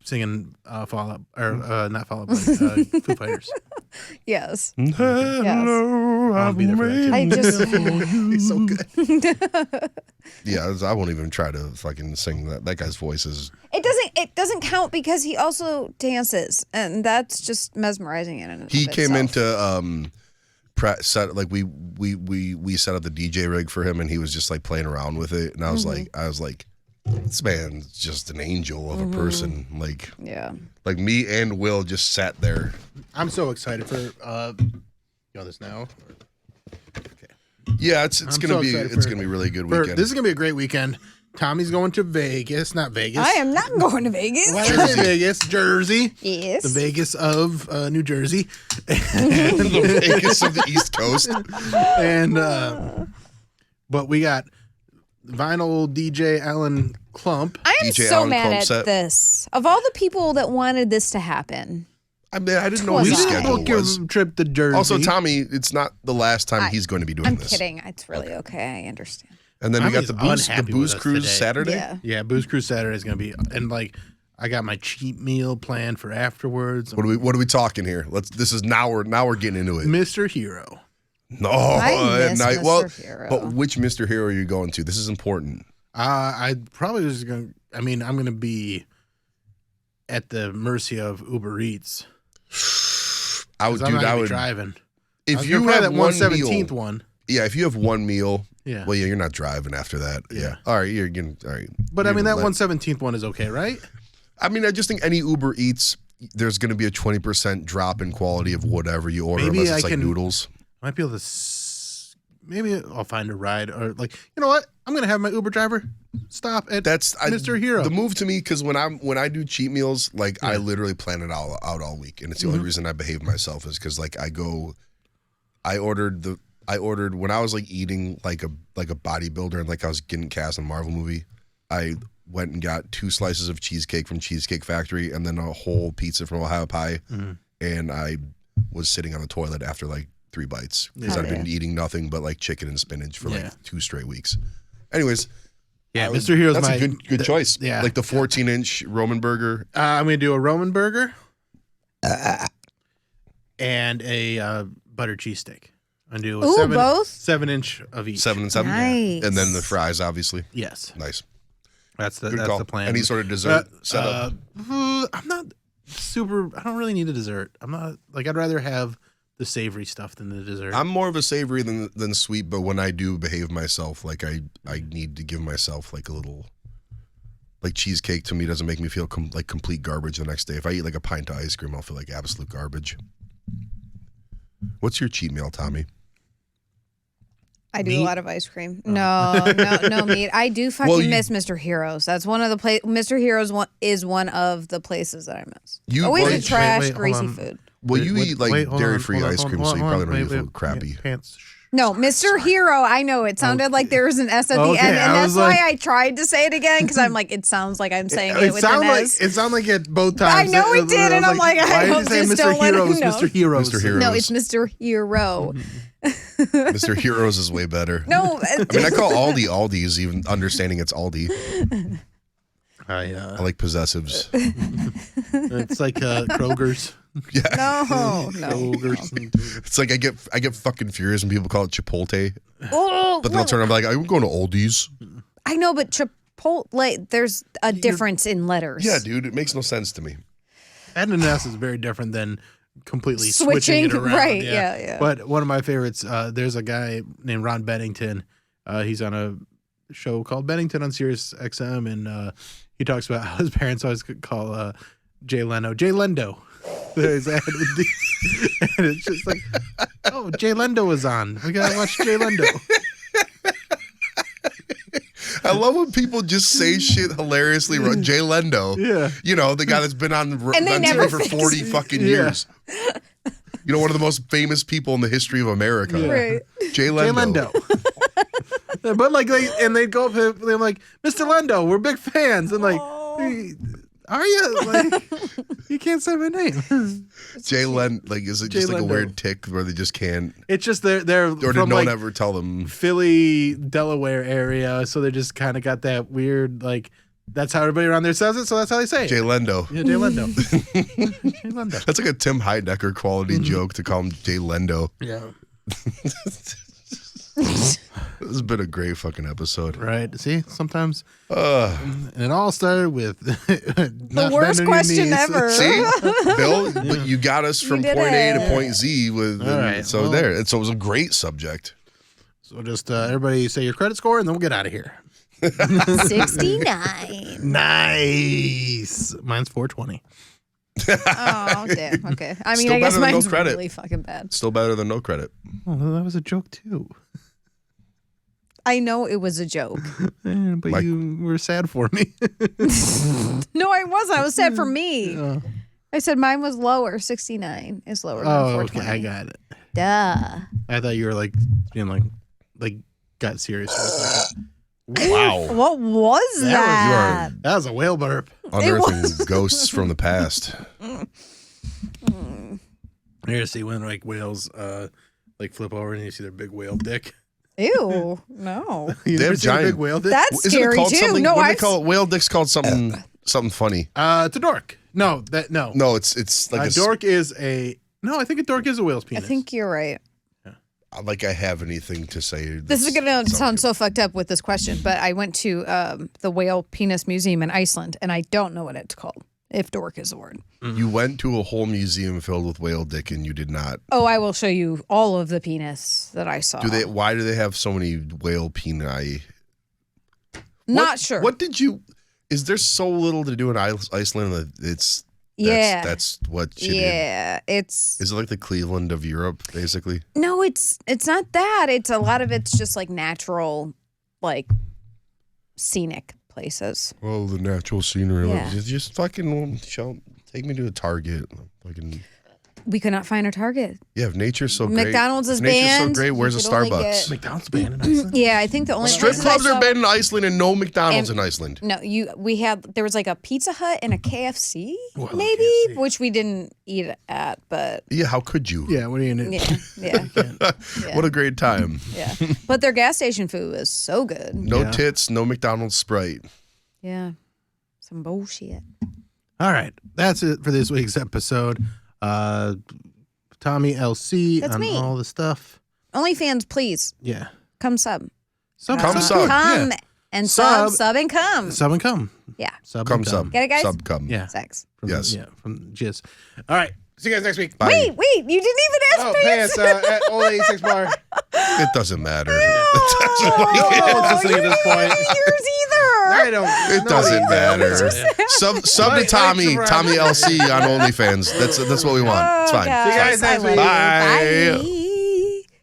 singing Fall Out, or not Fall Out Boy, Foo Fighters? Yes. Hello, I'll be there for that. I just. He's so good. Yeah, I won't even try to fucking sing that. That guy's voice is. It doesn't count because he also dances, and that's just mesmerizing in and He of came itself. into set like we set up the DJ rig for him, and he was just like playing around with it, and I was like, this man's just an angel of a person. Like, yeah, like me and Will just sat there. I'm so excited for you know this now. Okay. Yeah, it's gonna be a really good weekend. This is gonna be a great weekend. Tommy's going to Vegas, not Vegas. I am not going to Vegas. Why did I say Vegas? Jersey. Yes. The Vegas of New Jersey. The Vegas of the East Coast. And but we got vinyl DJ Alan Klump. I am DJ so Alan mad Klump's at set. this. Of all the people that wanted this to happen, I mean, I didn't know what We his didn't schedule Book your was. trip to Jersey. Also, Tommy, it's not the last time he's going to be doing I'm this. kidding. It's really okay. I understand. And then we got Tommy's the unhappy booze with us cruise today. Saturday. Yeah. Yeah, Booze Cruise Saturday is gonna be, and like I got my cheap meal planned for afterwards. What are we talking here? Now we're getting into it. Mr. Hero. No, I miss night. Mr. Well, Hero. but which Mr. Hero are you going to? This is important. I probably was gonna. I mean, I'm gonna be at the mercy of Uber Eats. I'm not gonna be would driving. if you have that one 117th meal. one. Yeah, if you have one meal. Yeah. Well, yeah, you're not driving after that. Yeah. All right, you're getting all right. But I mean, that 117th one is okay, right? I mean, I just think any Uber Eats, there's going to be a 20% drop in quality of whatever you order, Maybe unless it's I like can- noodles. I might be able to. Maybe I'll find a ride, or like, you know what? I'm gonna have my Uber driver stop at Mr. Hero. The move to me, because when I do cheat meals, like I literally plan it out all week, and it's the only reason I behave myself is because like I ordered when I was like eating like a bodybuilder and like I was getting cast in a Marvel movie. I went and got 2 slices of cheesecake from Cheesecake Factory and then a whole pizza from Ohio Pie, and I was sitting on the toilet after like 3 bites because I'd been eating nothing but like chicken and spinach for like 2 straight weeks. Anyways, yeah, Mr. Hero's that's my a good choice. Yeah, like the 14-inch Roman burger. I'm gonna do a Roman burger and a butter cheesesteak. I'm gonna do a Ooh, both? 7-inch of each. 7 and 7, Nice. and then the fries, obviously. Yes, Nice. that's Good the call. plan. Any sort of dessert setup. I'm not super. I don't really need a dessert. I'm not like. I'd rather have the savory stuff than the dessert. I'm more of a savory than sweet, but when I do behave myself, like I need to give myself like a little, like cheesecake to me doesn't make me feel like complete garbage the next day. If I eat like a pint of ice cream, I'll feel like absolute garbage. What's your cheat meal, Tommy? I do meat? a lot of ice cream. No meat. I do fucking miss Mr. Heroes. That's one of the Mr. Heroes is one of the places that I miss. Always the trash, greasy food. Well, you eat like dairy-free ice cream, so you probably don't feel crappy. Pants. No, Mr. Hero. I know it sounded like there was an S at the end, and that's why I tried to say it again because I'm like, it sounds like I'm saying it with an S. It sounded like it both times. I know it did, and I'm like, I hope just don't let him know. Mr. Heroes. Mr. Heroes. No, it's Mr. Hero. Mr. Heroes is way better. No, I mean I call Aldi Aldi's, even understanding it's Aldi. I like possessives. It's like Kroger's. Yeah. No. It's like I get fucking furious when people call it Chipotle. Oh, but then I'll turn around and be like, I'm going to Aldi's. I know, but Chipotle, there's a difference in letters. Yeah, dude, it makes no sense to me. Adding an S is very different than completely switching it around. Right, yeah. But one of my favorites, there's a guy named Ron Bennington. He's on a show called Bennington on Sirius XM, and he talks about how his parents always call Jay Leno Jay Lendo. There's and it's just like, oh, Jay Lendo is on. We gotta watch Jay Lendo. I love when people just say shit hilariously wrong. Jay Lendo. Yeah. You know, the guy that's been on TV for 40 fucking years. You know, one of the most famous people in the history of America. Yeah. Right. Jay Lendo. But like, they go up to him, they're like, Mr. Lendo, we're big fans. And like, are you? Like, you can't say my name. Jay Lendo, like, is it just Jay like Lendo. a weird tick where they just can't? It's just they're Or did from no like one ever tell them? Philly, Delaware area, so they just kind of got that weird, like, that's how everybody around there says it, so that's how they say it. Jay Lendo. Yeah, Jay Lendo. Jay Lendo. That's like a Tim Heidecker quality joke to call him Jay Lendo. Yeah. This has been a great fucking episode. Right. See, sometimes and it all started with The worst question ever. See, Bill, but you got us from did point A to it. point Z with All right, so well. there. And so it was a great subject. So just everybody say your credit score and then we'll get out of here. 69. Nice. Mine's 420. Oh, damn. Okay. I mean, Still I guess better than no mine's credit. really fucking bad. Still better than no credit. Oh, that was a joke too. I know it was a joke. But Like- you were sad for me. No, I wasn't. I was sad for me. Oh. I said mine was lower. 69 is lower than Oh, 420. okay, I got it. Duh. I thought you were like being like got serious for a second. Wow. What was that? That was a whale burp. Unearthing ghosts from the past. Here, see when like whales like flip over and you see their big whale dick. Ew. No. You They never have seen a giant- big whale dick? That's Isn't it scary called too. something? No, What do I've they call it? Whale dick's called something funny. It's a dork. No. No, it's like A dork is a no. I think a dork is a whale's I penis. think you're right. like I have anything to say. This is going to sound so fucked up with this question, but I went to the Whale Penis Museum in Iceland, and I don't know what it's called, if dork is a word. You went to a whole museum filled with whale dick and you did not. Oh, I will show you all of the penis that I saw. Why do they have so many whale peni? Not sure. What did you? Is there so little to do in Iceland that it's that's what you did? Yeah, it's Is it like the Cleveland of Europe, basically? no, it's not that. It's a lot of it's just like natural, like scenic places. Well, the natural scenery. Yeah. Just fucking take me to a Target. Fucking We could not find a Target. yeah, if nature's so great. McDonald's is if nature's banned. so great. Where's You a could only Starbucks? get- McDonald's banned in Iceland. Yeah, I think the only Strip places I clubs saw- are banned in Iceland and no McDonald's And- in Iceland. No, there was like a Pizza Hut and a KFC, Well, maybe, KFC. which we didn't eat at, but Yeah, how could you? Yeah, what are you gonna do? yeah, yeah, What a great time. yeah. But their gas station food was so good. No Yeah. tits, no McDonald's Sprite. Yeah, some bullshit. All right, that's it for this week's episode. Tommy LC That's on me. all the stuff. OnlyFans, please Yeah, come sub. sub, Come sub. Come Yeah. and Sub. sub and come. Sub and come. Yeah. Sub Come and sub. Get it, guys? Sub come. Yeah. Sex. From, Yes. Yeah, from Jizz. All right. See you guys next week. Bye. Wait, you didn't even ask Pants. At Old 86 Bar. It doesn't matter. No one's listening at this point. Yours either. I don't. It doesn't matter. Sub to Tommy LC on OnlyFans. That's what we want. It's fine. See you guys next week. Bye.